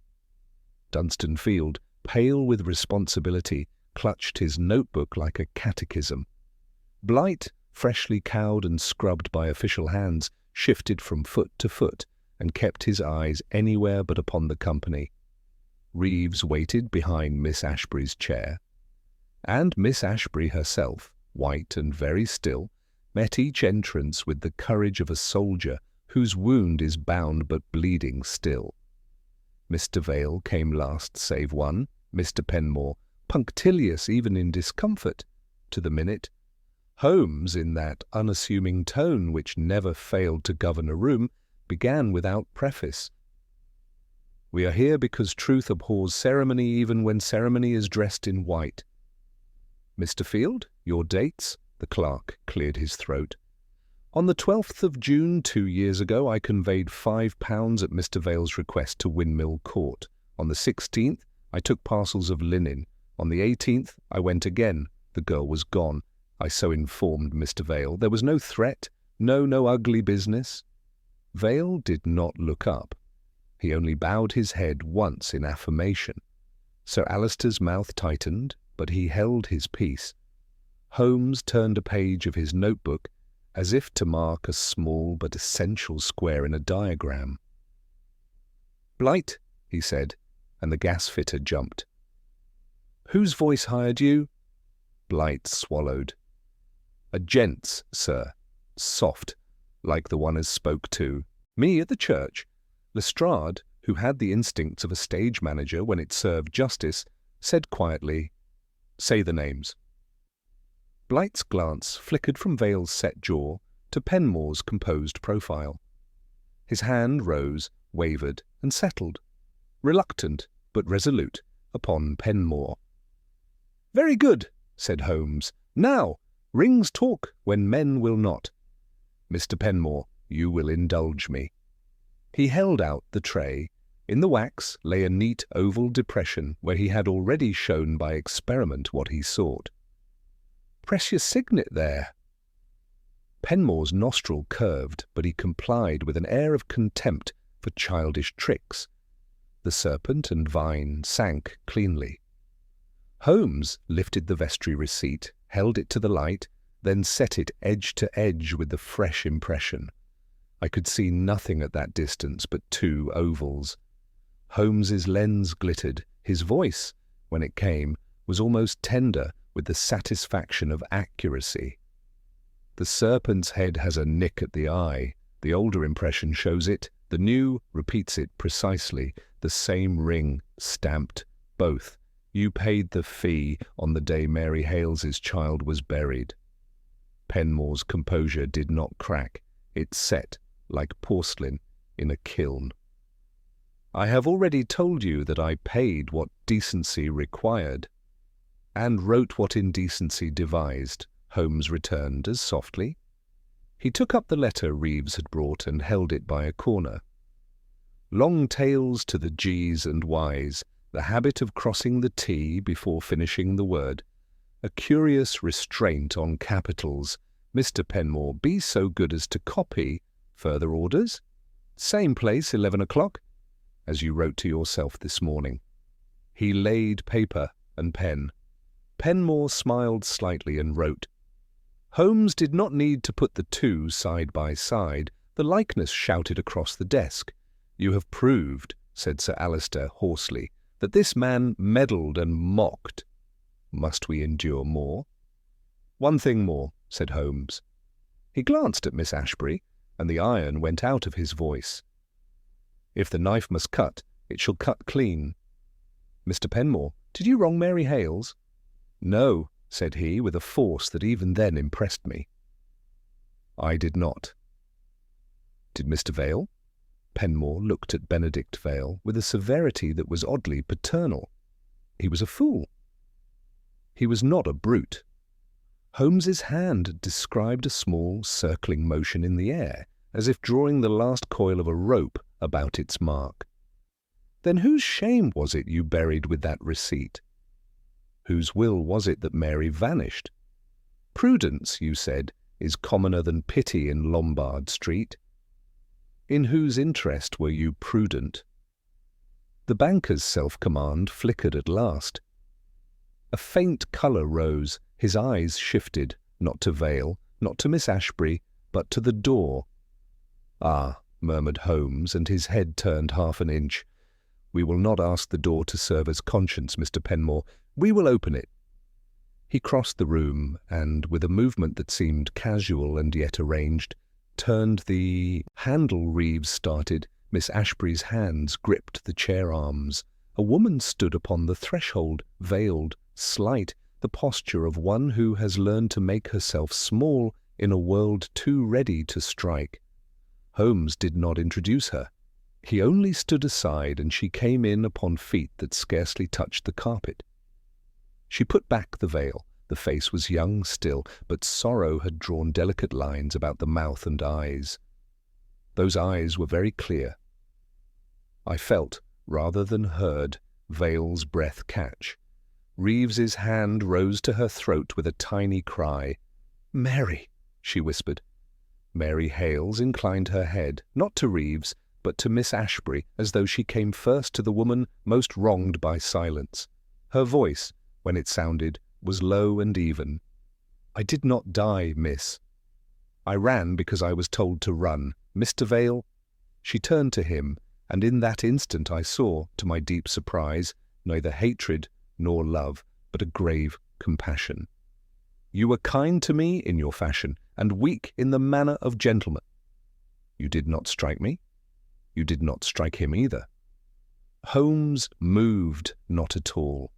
Dunstanfield, pale with responsibility, clutched his notebook like a catechism. Blight, freshly cowed and scrubbed by official hands, shifted from foot to foot and kept his eyes anywhere but upon the company. Reeves waited behind Miss Ashbury's chair, and Miss Ashbury herself, white and very still, met each entrance with the courage of a soldier whose wound is bound but bleeding still. Mr. Vale came last save one, Mr. Penmore, punctilious even in discomfort, to the minute. Holmes, in that unassuming tone which never failed to govern a room, began without preface. "We are here because truth abhors ceremony even when ceremony is dressed in white. Mr. Field, your dates?" The clerk cleared his throat. "On the 12th of June 2 years ago I conveyed £5 at Mr. Vale's request to Windmill Court. On the 16th I took parcels of linen. On the 18th I went again. The girl was gone. I so informed Mr. Vale. There was no threat, No ugly business." Vale did not look up. He only bowed his head once in affirmation. Sir Alister's mouth tightened, but he held his peace. Holmes turned a page of his notebook as if to mark a small but essential square in a diagram. "Blight," he said, and the gas fitter jumped. "Whose voice hired you?" Blight swallowed. "A gent's, sir. Soft, like the one as spoke to me at the church." Lestrade, who had the instincts of a stage manager when it served justice, said quietly, "Say the names." Blight's glance flickered from Vale's set jaw to Penmore's composed profile. His hand rose, wavered, and settled, reluctant but resolute, upon Penmore. "Very good," said Holmes. "Now, rings talk when men will not. Mr. Penmore, you will indulge me." He held out the tray. In the wax lay a neat oval depression where he had already shown by experiment what he sought. "Press your signet there." Penmore's nostril curved, but he complied with an air of contempt for childish tricks. The serpent and vine sank cleanly. Holmes lifted the vestry receipt, held it to the light, then set it edge to edge with the fresh impression. I could see nothing at that distance but two ovals. Holmes's lens glittered. His voice, when it came, was almost tender with the satisfaction of accuracy. "The serpent's head has a nick at the eye. The older impression shows it. The new repeats it precisely. The same ring, stamped, both. You paid the fee on the day Mary Hales's child was buried." Penmore's composure did not crack. It set, like porcelain, in a kiln. "I have already told you that I paid what decency required." "And wrote what indecency devised," Holmes returned as softly. He took up the letter Reeves had brought and held it by a corner. "Long tales to the G's and Y's, the habit of crossing the T before finishing the word, a curious restraint on capitals. Mr. Penmore, be so good as to copy. Further orders? Same place, 11 o'clock, as you wrote to yourself this morning." He laid paper and pen. Penmore smiled slightly and wrote. Holmes did not need to put the two side by side. The likeness shouted across the desk. "You have proved," said Sir Alister hoarsely, "that this man meddled and mocked. Must we endure more?" "One thing more," said Holmes. He glanced at Miss Ashbury, and the iron went out of his voice. "If the knife must cut, it shall cut clean. Mr. Penmore, did you wrong Mary Hales?" "No," said he, with a force that even then impressed me. "I did not." "Did Mr. Vale?" Penmore looked at Benedict Vale with a severity that was oddly paternal. "He was a fool." "He was not a brute." Holmes's hand described a small circling motion in the air, as if drawing the last coil of a rope about its mark. "Then whose shame was it you buried with that receipt? Whose will was it that Mary vanished? Prudence, you said, is commoner than pity in Lombard Street. In whose interest were you prudent?" The banker's self-command flickered at last. A faint colour rose. His eyes shifted, not to Vale, not to Miss Ashbury, but to the door. "Ah," murmured Holmes, and his head turned half an inch. "We will not ask the door to serve as conscience, Mr. Penmore. We will open it." He crossed the room, and, with a movement that seemed casual and yet arranged, turned the handle. Reeves started. Miss Ashbury's hands gripped the chair arms. A woman stood upon the threshold, veiled, slight, the posture of one who has learned to make herself small in a world too ready to strike. Holmes did not introduce her. He only stood aside, and she came in upon feet that scarcely touched the carpet. She put back the veil. The face was young still, but sorrow had drawn delicate lines about the mouth and eyes. Those eyes were very clear. I felt, rather than heard, Vale's breath catch. Reeves's hand rose to her throat with a tiny cry. "Mary," she whispered. Mary Hales inclined her head, not to Reeves, but to Miss Ashbury, as though she came first to the woman most wronged by silence. Her voice, when it sounded, was low and even. "I did not die, miss. I ran because I was told to run. Mr. Vale." She turned to him, and in that instant I saw, to my deep surprise, neither hatred nor love, but a grave compassion. "You were kind to me in your fashion, and weak in the manner of gentlemen. You did not strike me. You did not strike him either." Holmes moved not at all.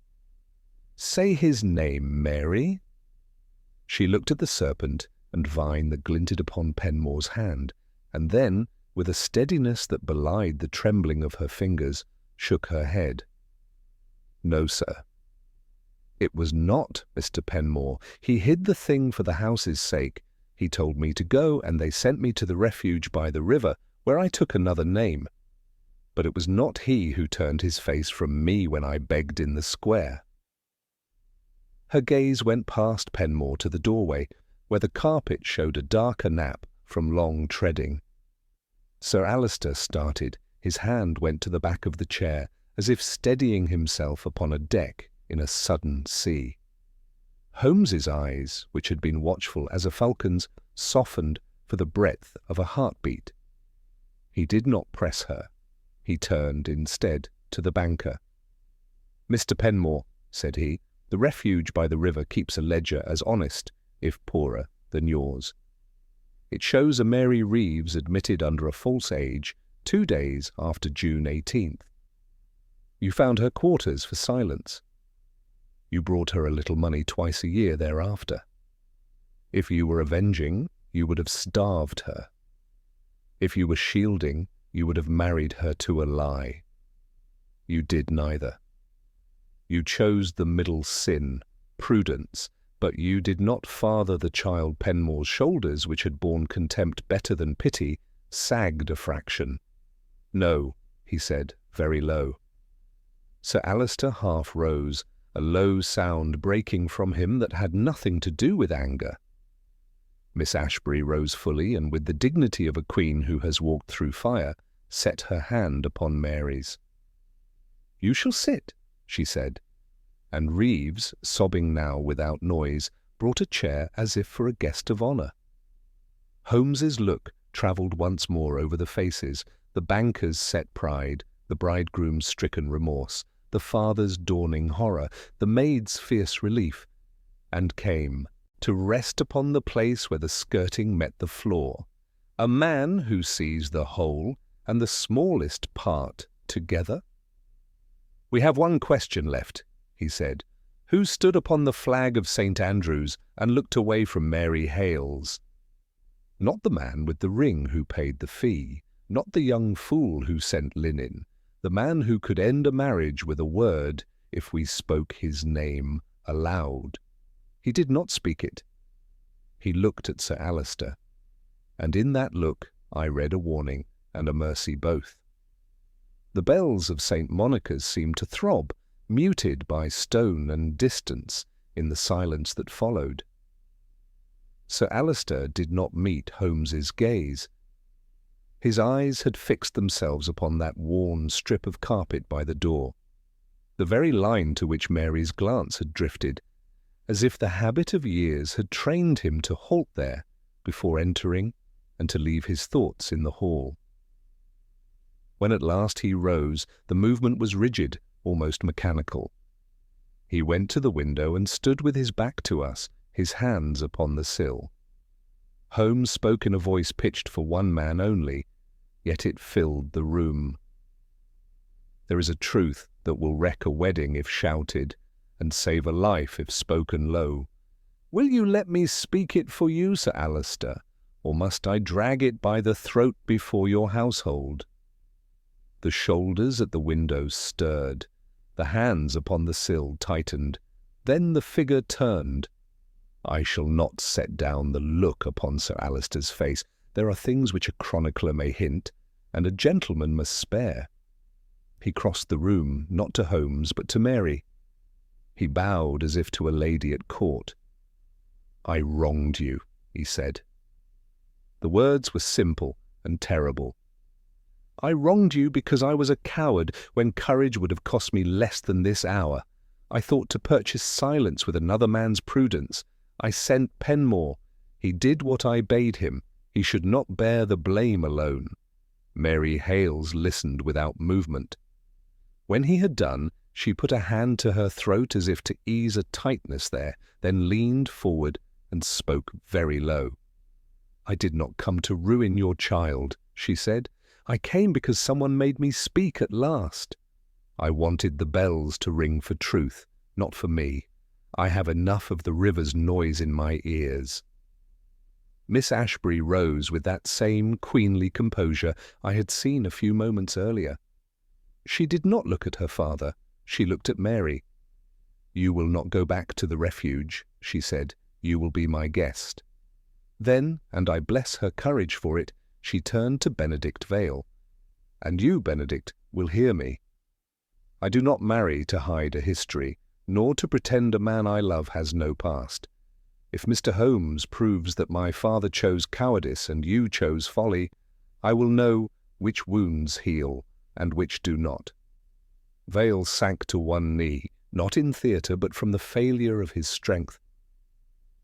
"Say his name, Mary." She looked at the serpent and vine that glinted upon Penmore's hand, and then, with a steadiness that belied the trembling of her fingers, shook her head. "No, sir. It was not Mr. Penmore. He hid the thing for the house's sake. He told me to go, and they sent me to the refuge by the river, where I took another name. But it was not he who turned his face from me when I begged in the square." Her gaze went past Penmore to the doorway, where the carpet showed a darker nap from long treading. Sir Alister started. His hand went to the back of the chair, as if steadying himself upon a deck in a sudden sea. Holmes's eyes, which had been watchful as a falcon's, softened for the breadth of a heartbeat. He did not press her. He turned instead to the banker. "Mr. Penmore," said he, "the refuge by the river keeps a ledger as honest, if poorer, than yours. It shows a Mary Reeves admitted under a false age 2 days after June 18th. You found her quarters for silence. You brought her a little money twice a year thereafter. If you were avenging, you would have starved her. If you were shielding, you would have married her to a lie. You did neither. You chose the middle sin, prudence, but you did not father the child. Penmore's shoulders, which had borne contempt better than pity, sagged a fraction. "No," he said, very low. Sir Alister half rose, a low sound breaking from him that had nothing to do with anger. Miss Ashbury rose fully, and with the dignity of a queen who has walked through fire, set her hand upon Mary's. "You shall sit," she said, and Reeves, sobbing now without noise, brought a chair as if for a guest of honour. Holmes's look travelled once more over the faces, the banker's set pride, the bridegroom's stricken remorse, the father's dawning horror, the maid's fierce relief, and came to rest upon the place where the skirting met the floor, a man who sees the whole and the smallest part together. "We have one question left," he said. "Who stood upon the flag of St. Andrew's and looked away from Mary Hales? Not the man with the ring who paid the fee, not the young fool who sent linen, the man who could end a marriage with a word if we spoke his name aloud. He did not speak it. He looked at Sir Alister, and in that look I read a warning and a mercy both. The bells of St. Monica's seemed to throb, muted by stone and distance, in the silence that followed. Sir Alister did not meet Holmes's gaze. His eyes had fixed themselves upon that worn strip of carpet by the door, the very line to which Mary's glance had drifted, as if the habit of years had trained him to halt there before entering and to leave his thoughts in the hall. When at last he rose, the movement was rigid, almost mechanical. He went to the window and stood with his back to us, his hands upon the sill. Holmes spoke in a voice pitched for one man only, yet it filled the room. "There is a truth that will wreck a wedding if shouted, and save a life if spoken low. Will you let me speak it for you, Sir Alister, or must I drag it by the throat before your household?" The shoulders at the window stirred, the hands upon the sill tightened, then the figure turned. I shall not set down the look upon Sir Alister's face. There are things which a chronicler may hint, and a gentleman must spare. He crossed the room, not to Holmes, but to Mary. He bowed as if to a lady at court. "I wronged you," he said. The words were simple and terrible. I wronged you because I was a coward when courage would have cost me less than this hour. I thought to purchase silence with another man's prudence. I sent Penmore. He did what I bade him. He should not bear the blame alone. Mary Hales listened without movement. When he had done, she put a hand to her throat as if to ease a tightness there, then leaned forward and spoke very low. I did not come to ruin your child, she said. I came because someone made me speak at last. I wanted the bells to ring for truth, not for me. I have enough of the river's noise in my ears. Miss Ashbury rose with that same queenly composure I had seen a few moments earlier. She did not look at her father. She looked at Mary. You will not go back to the refuge, she said. You will be my guest. Then, and I bless her courage for it, she turned to Benedict Vale. And you, Benedict, will hear me. I do not marry to hide a history, nor to pretend a man I love has no past. If Mr. Holmes proves that my father chose cowardice and you chose folly, I will know which wounds heal and which do not. Vale sank to one knee, not in theatre, but from the failure of his strength.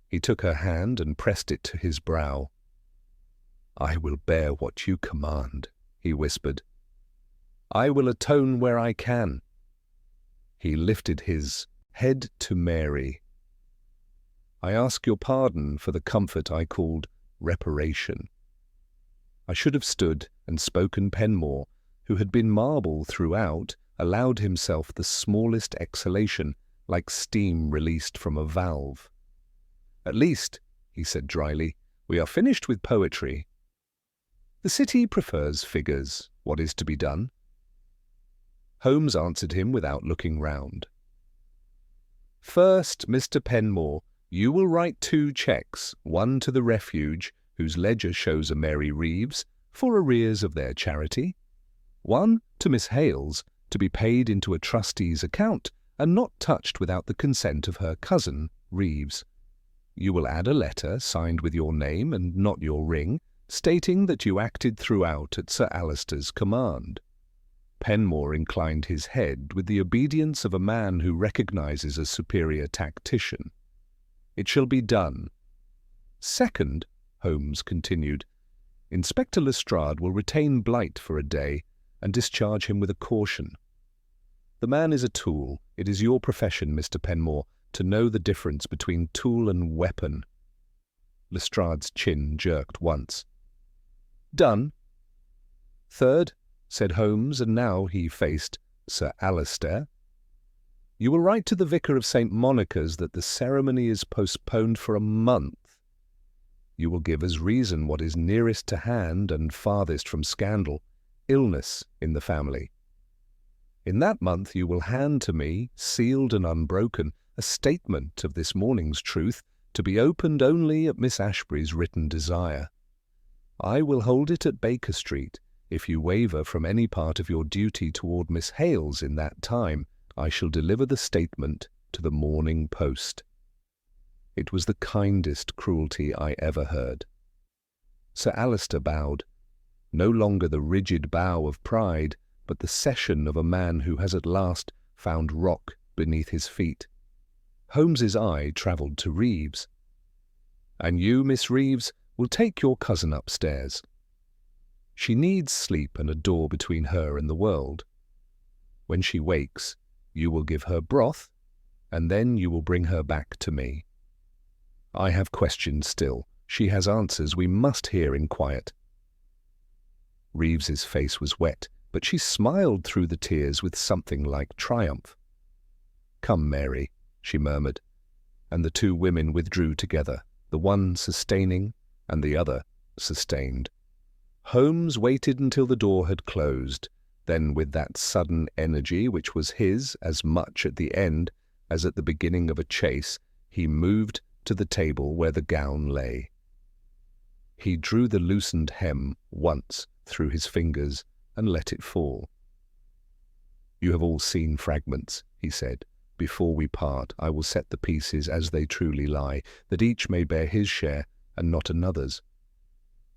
He took her hand and pressed it to his brow. I will bear what you command, he whispered. I will atone where I can. He lifted his head to Mary. I ask your pardon for the comfort I called reparation. I should have stood and spoken. Penmore, who had been marble throughout, allowed himself the smallest exhalation, like steam released from a valve. At least, he said dryly, we are finished with poetry. The city prefers figures. What is to be done? Holmes answered him without looking round. First, Mr. Penmore, you will write 2 cheques, one to the refuge, whose ledger shows a Mary Reeves, for arrears of their charity, one to Miss Hales, to be paid into a trustee's account, and not touched without the consent of her cousin, Reeves. You will add a letter, signed with your name and not your ring, stating that you acted throughout at Sir Alister's command. Penmore inclined his head with the obedience of a man who recognizes a superior tactician. It shall be done. Second, Holmes continued, Inspector Lestrade will retain Blight for a day and discharge him with a caution. The man is a tool. It is your profession, Mr. Penmore, to know the difference between tool and weapon. Lestrade's chin jerked once. Done. Third, said Holmes, and now he faced Sir Alister. You will write to the vicar of St. Monica's that the ceremony is postponed for a month. You will give as reason what is nearest to hand and farthest from scandal, illness in the family. In that month you will hand to me, sealed and unbroken, a statement of this morning's truth, to be opened only at Miss Ashbury's written desire. I will hold it at Baker Street. If you waver from any part of your duty toward Miss Hales in that time, I shall deliver the statement to the morning post. It was the kindest cruelty I ever heard. Sir Alister bowed, no longer the rigid bow of pride, but the cession of a man who has at last found rock beneath his feet. Holmes's eye travelled to Reeves. And you, Miss Reeves, will take your cousin upstairs. She needs sleep and a door between her and the world. When she wakes, you will give her broth, and then you will bring her back to me. I have questions still. She has answers we must hear in quiet. Reeves's face was wet, but she smiled through the tears with something like triumph. Come, Mary, she murmured, and the 2 women withdrew together, the one sustaining and the other sustained. Holmes waited until the door had closed, then with that sudden energy which was his as much at the end as at the beginning of a chase, he moved to the table where the gown lay. He drew the loosened hem once through his fingers and let it fall. You have all seen fragments, he said. Before we part, I will set the pieces as they truly lie, that each may bear his share and not another's.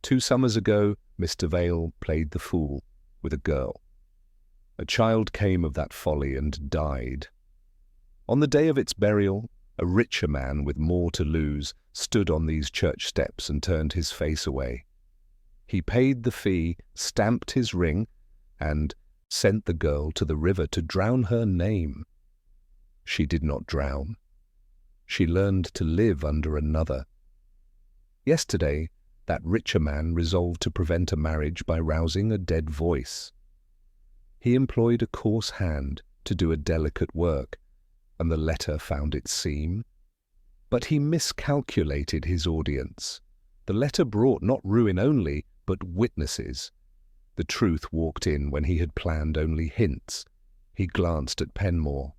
2 summers ago, Mr. Vale played the fool with a girl. A child came of that folly and died. On the day of its burial, a richer man with more to lose stood on these church steps and turned his face away. He paid the fee, stamped his ring, and sent the girl to the river to drown her name. She did not drown. She learned to live under another. Yesterday, that richer man resolved to prevent a marriage by rousing a dead voice. He employed a coarse hand to do a delicate work, and the letter found its seam. But he miscalculated his audience. The letter brought not ruin only, but witnesses. The truth walked in when he had planned only hints. He glanced at Penmore.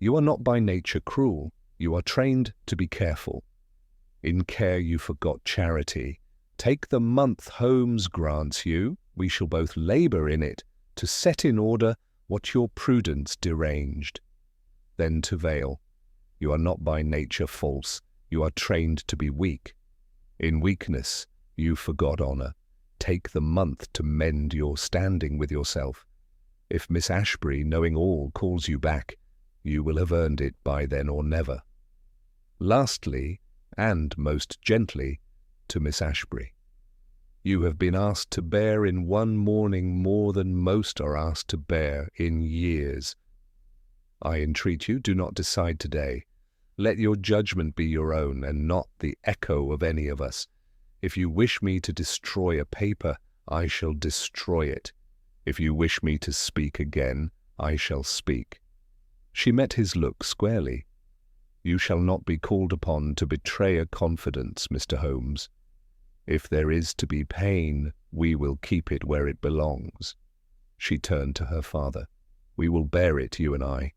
You are not by nature cruel. You are trained to be careful. In care you forgot charity. Take the month Holmes grants you. We shall both labour in it, to set in order what your prudence deranged. Then to Vale. You are not by nature false. You are trained to be weak. In weakness you forgot honour. Take the month to mend your standing with yourself. If Miss Ashbury, knowing all, calls you back, you will have earned it by then or never. Lastly, and most gently, to Miss Ashbury. You have been asked to bear in one morning more than most are asked to bear in years. I entreat you, do not decide today. Let your judgment be your own, and not the echo of any of us. If you wish me to destroy a paper, I shall destroy it. If you wish me to speak again, I shall speak. She met his look squarely. You shall not be called upon to betray a confidence, Mr. Holmes. If there is to be pain, we will keep it where it belongs. She turned to her father. We will bear it, you and I.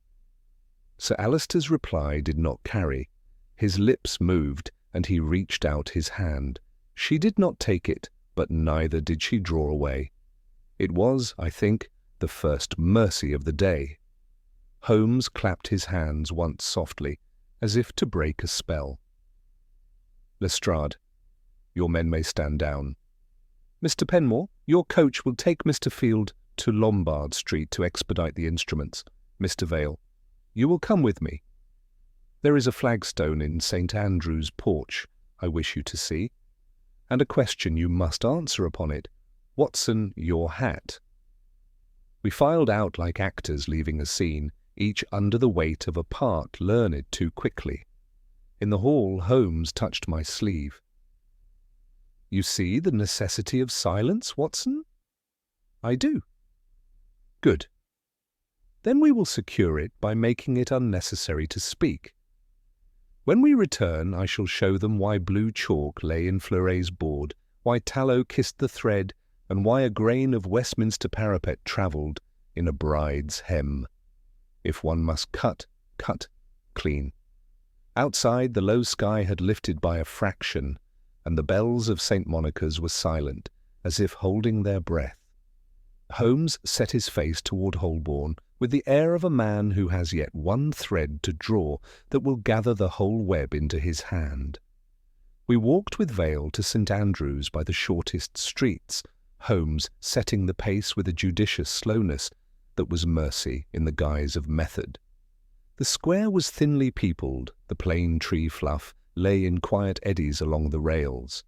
Sir Alister's reply did not carry. His lips moved, and he reached out his hand. She did not take it, but neither did she draw away. It was, I think, the first mercy of the day. Holmes clapped his hands once softly, as if to break a spell. Lestrade, your men may stand down. Mr. Penmore, your coach will take Mr. Field to Lombard Street to expedite the instruments. Mr. Vale, you will come with me. There is a flagstone in St. Andrew's porch I wish you to see, and a question you must answer upon it. Watson, your hat. We filed out like actors leaving a scene, each under the weight of a part learned too quickly. In the hall, Holmes touched my sleeve. You see the necessity of silence, Watson? I do. Good. Then we will secure it by making it unnecessary to speak. When we return, I shall show them why blue chalk lay in Fleury's board, why tallow kissed the thread, and why a grain of Westminster parapet travelled in a bride's hem. If one must cut, cut clean. Outside, the low sky had lifted by a fraction, and the bells of St. Monica's were silent, as if holding their breath. Holmes set his face toward Holborn with the air of a man who has yet one thread to draw that will gather the whole web into his hand. We walked with Vale to St. Andrew's by the shortest streets, Holmes setting the pace with a judicious slowness that was mercy in the guise of method. The square was thinly peopled, the plane tree fluff lay in quiet eddies along the rails.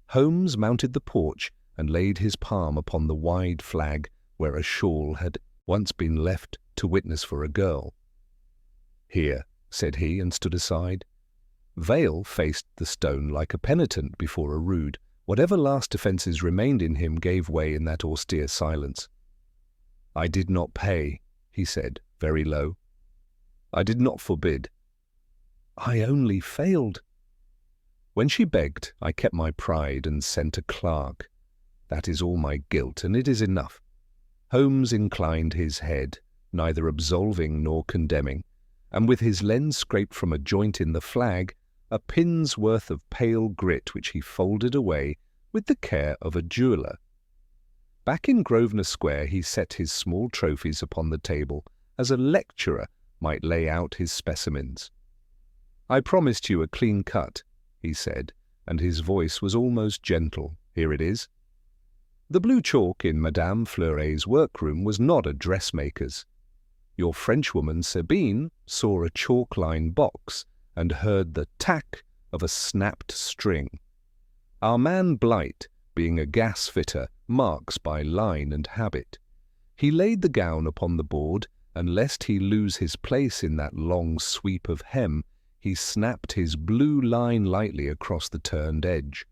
Holmes mounted the porch and laid his palm upon the wide flag where a shawl had once been left to witness for a girl. Here, said he, and stood aside. Vale faced the stone like a penitent before a rood. Whatever last defences remained in him gave way in that austere silence. I did not pay, he said, very low. I did not forbid. I only failed. When she begged, I kept my pride and sent a clerk. That is all my guilt, and it is enough. Holmes inclined his head, neither absolving nor condemning, and with his lens scraped from a joint in the flag, a pin's worth of pale grit which he folded away with the care of a jeweller. Back in Grosvenor Square he set his small trophies upon the table, as a lecturer might lay out his specimens. I promised you a clean cut, he said, and his voice was almost gentle. "Here it is." The blue chalk in Madame Fleuret's workroom was not a dressmaker's. Your Frenchwoman Sabine saw a chalk-lined box and heard the tack of a snapped string. Our man Blight, being a gas-fitter, marks by line and habit. He laid the gown upon the board, and lest he lose his place in that long sweep of hem, he snapped his blue line lightly across the turned edge.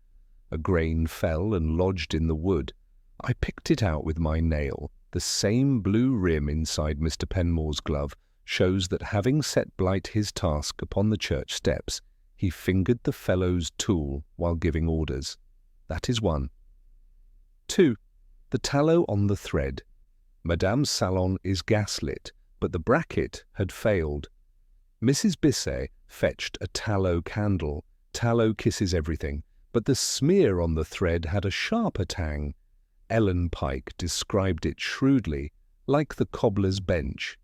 A grain fell and lodged in the wood. I picked it out with my nail. The same blue rim inside Mr. Penmore's glove shows that, having set Blight his task upon the church steps, he fingered the fellow's tool while giving orders. That is one. 2. The tallow on the thread. Madame's salon is gaslit, but the bracket had failed. Mrs. Bisset fetched a tallow candle. Tallow kisses everything, but the smear on the thread had a sharper tang. Ellen Pike described it shrewdly, like the cobbler's bench.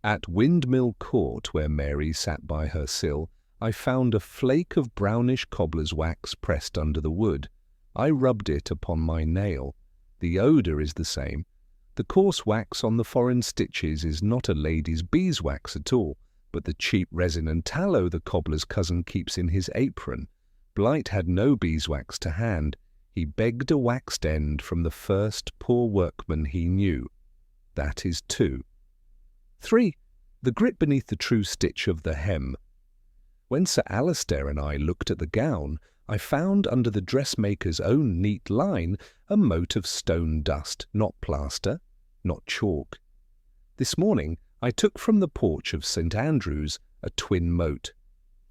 At Windmill Court, where Mary sat by her sill, I found a flake of brownish cobbler's wax pressed under the wood. I rubbed it upon my nail. The odour is the same. The coarse wax on the foreign stitches is not a lady's beeswax at all, but the cheap resin and tallow the cobbler's cousin keeps in his apron. Blight had no beeswax to hand. He begged a waxed end from the first poor workman he knew. That is 2. 3. The grit beneath the true stitch of the hem. When Sir Alistair and I looked at the gown, I found under the dressmaker's own neat line a mote of stone dust, not plaster, not chalk. This morning I took from the porch of St. Andrew's a twin mote.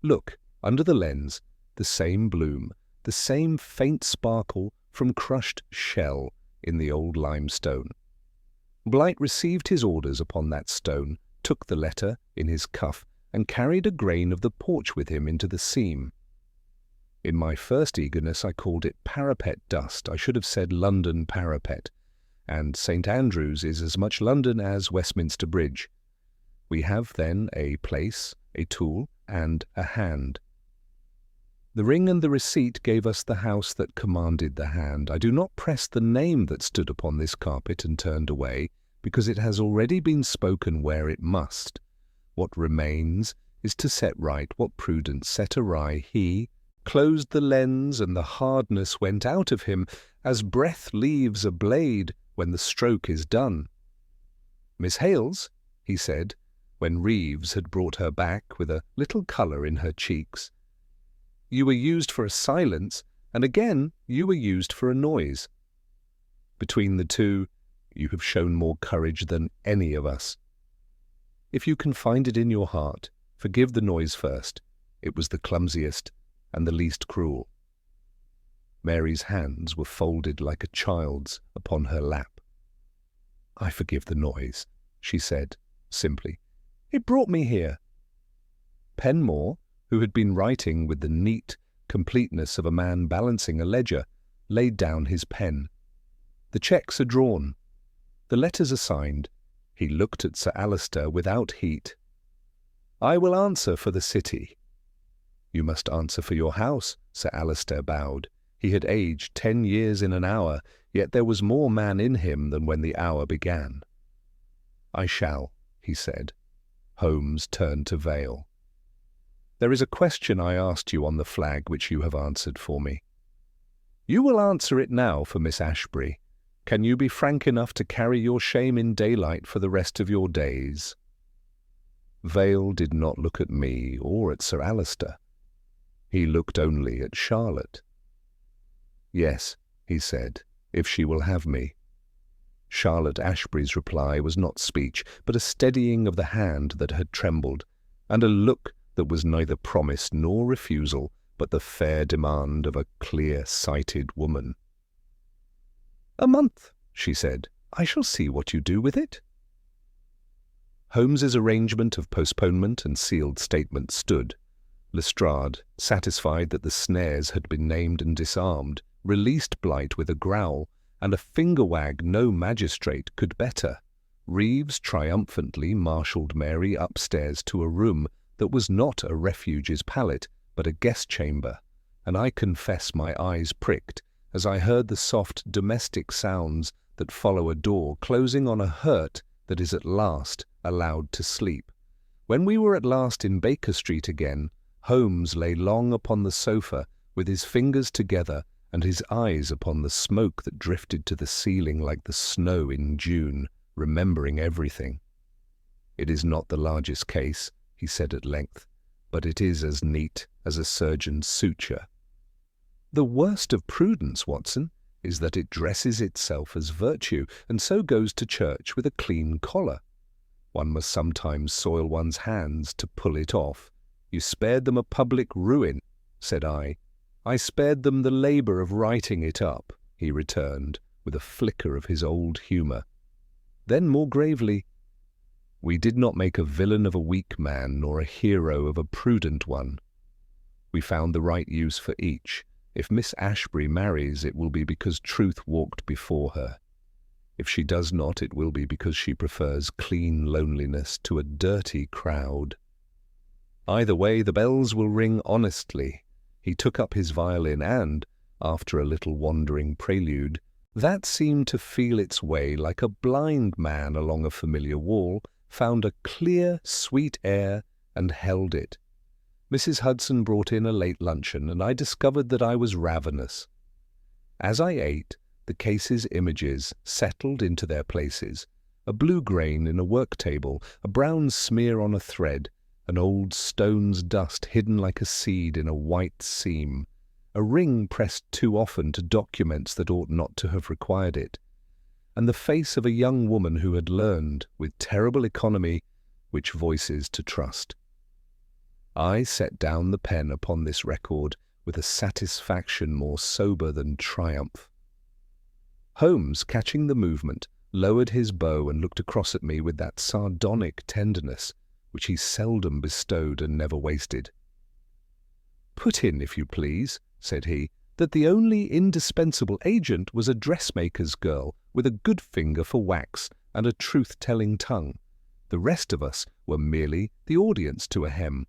Look, under the lens, the same bloom, the same faint sparkle from crushed shell in the old limestone. Blight received his orders upon that stone, took the letter in his cuff, and carried a grain of the porch with him into the seam. In my first eagerness I called it parapet dust. I should have said London parapet, and St. Andrew's is as much London as Westminster Bridge. We have then a place, a tool, and a hand. The ring and the receipt gave us the house that commanded the hand. I do not press the name that stood upon this carpet and turned away, because it has already been spoken where it must. What remains is to set right what Prudence set awry. He closed the lens, and the hardness went out of him, as breath leaves a blade when the stroke is done. "Miss Hales," he said, when Reeves had brought her back with a little colour in her cheeks, "you were used for a silence, and again you were used for a noise. Between the two, you have shown more courage than any of us. If you can find it in your heart, forgive the noise first. It was the clumsiest and the least cruel." Mary's hands were folded like a child's upon her lap. "I forgive the noise," she said, simply. "It brought me here." Penmore, who had been writing with the neat completeness of a man balancing a ledger, laid down his pen. The cheques are drawn. The letters are signed. He looked at Sir Alistair without heat. "I will answer for the city." "You must answer for your house," Sir Alistair bowed. He had aged 10 years in an hour, yet there was more man in him than when the hour began. "I shall," he said. Holmes turned to Vale. "There is a question I asked you on the flag which you have answered for me. You will answer it now for Miss Ashbury. Can you be frank enough to carry your shame in daylight for the rest of your days?" Vale did not look at me or at Sir Alistair. He looked only at Charlotte. "Yes," he said, "if she will have me." Charlotte Ashbury's reply was not speech, but a steadying of the hand that had trembled, and a look that was neither promise nor refusal, but the fair demand of a clear-sighted woman. "A month," she said. "I shall see what you do with it." Holmes's arrangement of postponement and sealed statement stood. Lestrade, satisfied that the snares had been named and disarmed, released Blight with a growl, and a finger wag no magistrate could better. Reeves triumphantly marshalled Mary upstairs to a room that was not a refuge's pallet, but a guest chamber. and I confess my eyes pricked as I heard the soft domestic sounds that follow a door closing on a hurt that is at last allowed to sleep. When we were at last in Baker Street again, Holmes lay long upon the sofa with his fingers together and his eyes upon the smoke that drifted to the ceiling like the snow in June, remembering everything. "It is not the largest case," he said at length, "but it is as neat as a surgeon's suture." "The worst of prudence, Watson, is that it dresses itself as virtue, and so goes to church with a clean collar. One must sometimes soil one's hands to pull it off. You spared them a public ruin," said I. "I spared them the labour of writing it up," he returned, with a flicker of his old humour. Then more gravely, "We did not make a villain of a weak man, nor a hero of a prudent one. We found the right use for each. If Miss Ashbury marries, it will be because truth walked before her. If she does not, it will be because she prefers clean loneliness to a dirty crowd. Either way, the bells will ring honestly." He took up his violin and, after a little wandering prelude, that seemed to feel its way like a blind man along a familiar wall, found a clear, sweet air and held it. Mrs. Hudson brought in a late luncheon, and I discovered that I was ravenous. As I ate, the case's images settled into their places, a blue grain in a work table, a brown smear on a thread, an old stone's dust hidden like a seed in a white seam, a ring pressed too often to documents that ought not to have required it, and the face of a young woman who had learned, with terrible economy, which voices to trust. I set down the pen upon this record with a satisfaction more sober than triumph. Holmes, catching the movement, lowered his bow and looked across at me with that sardonic tenderness which he seldom bestowed and never wasted. "Put in, if you please," said he, "that the only indispensable agent was a dressmaker's girl with a good finger for wax and a truth-telling tongue. The rest of us were merely the audience to a hem.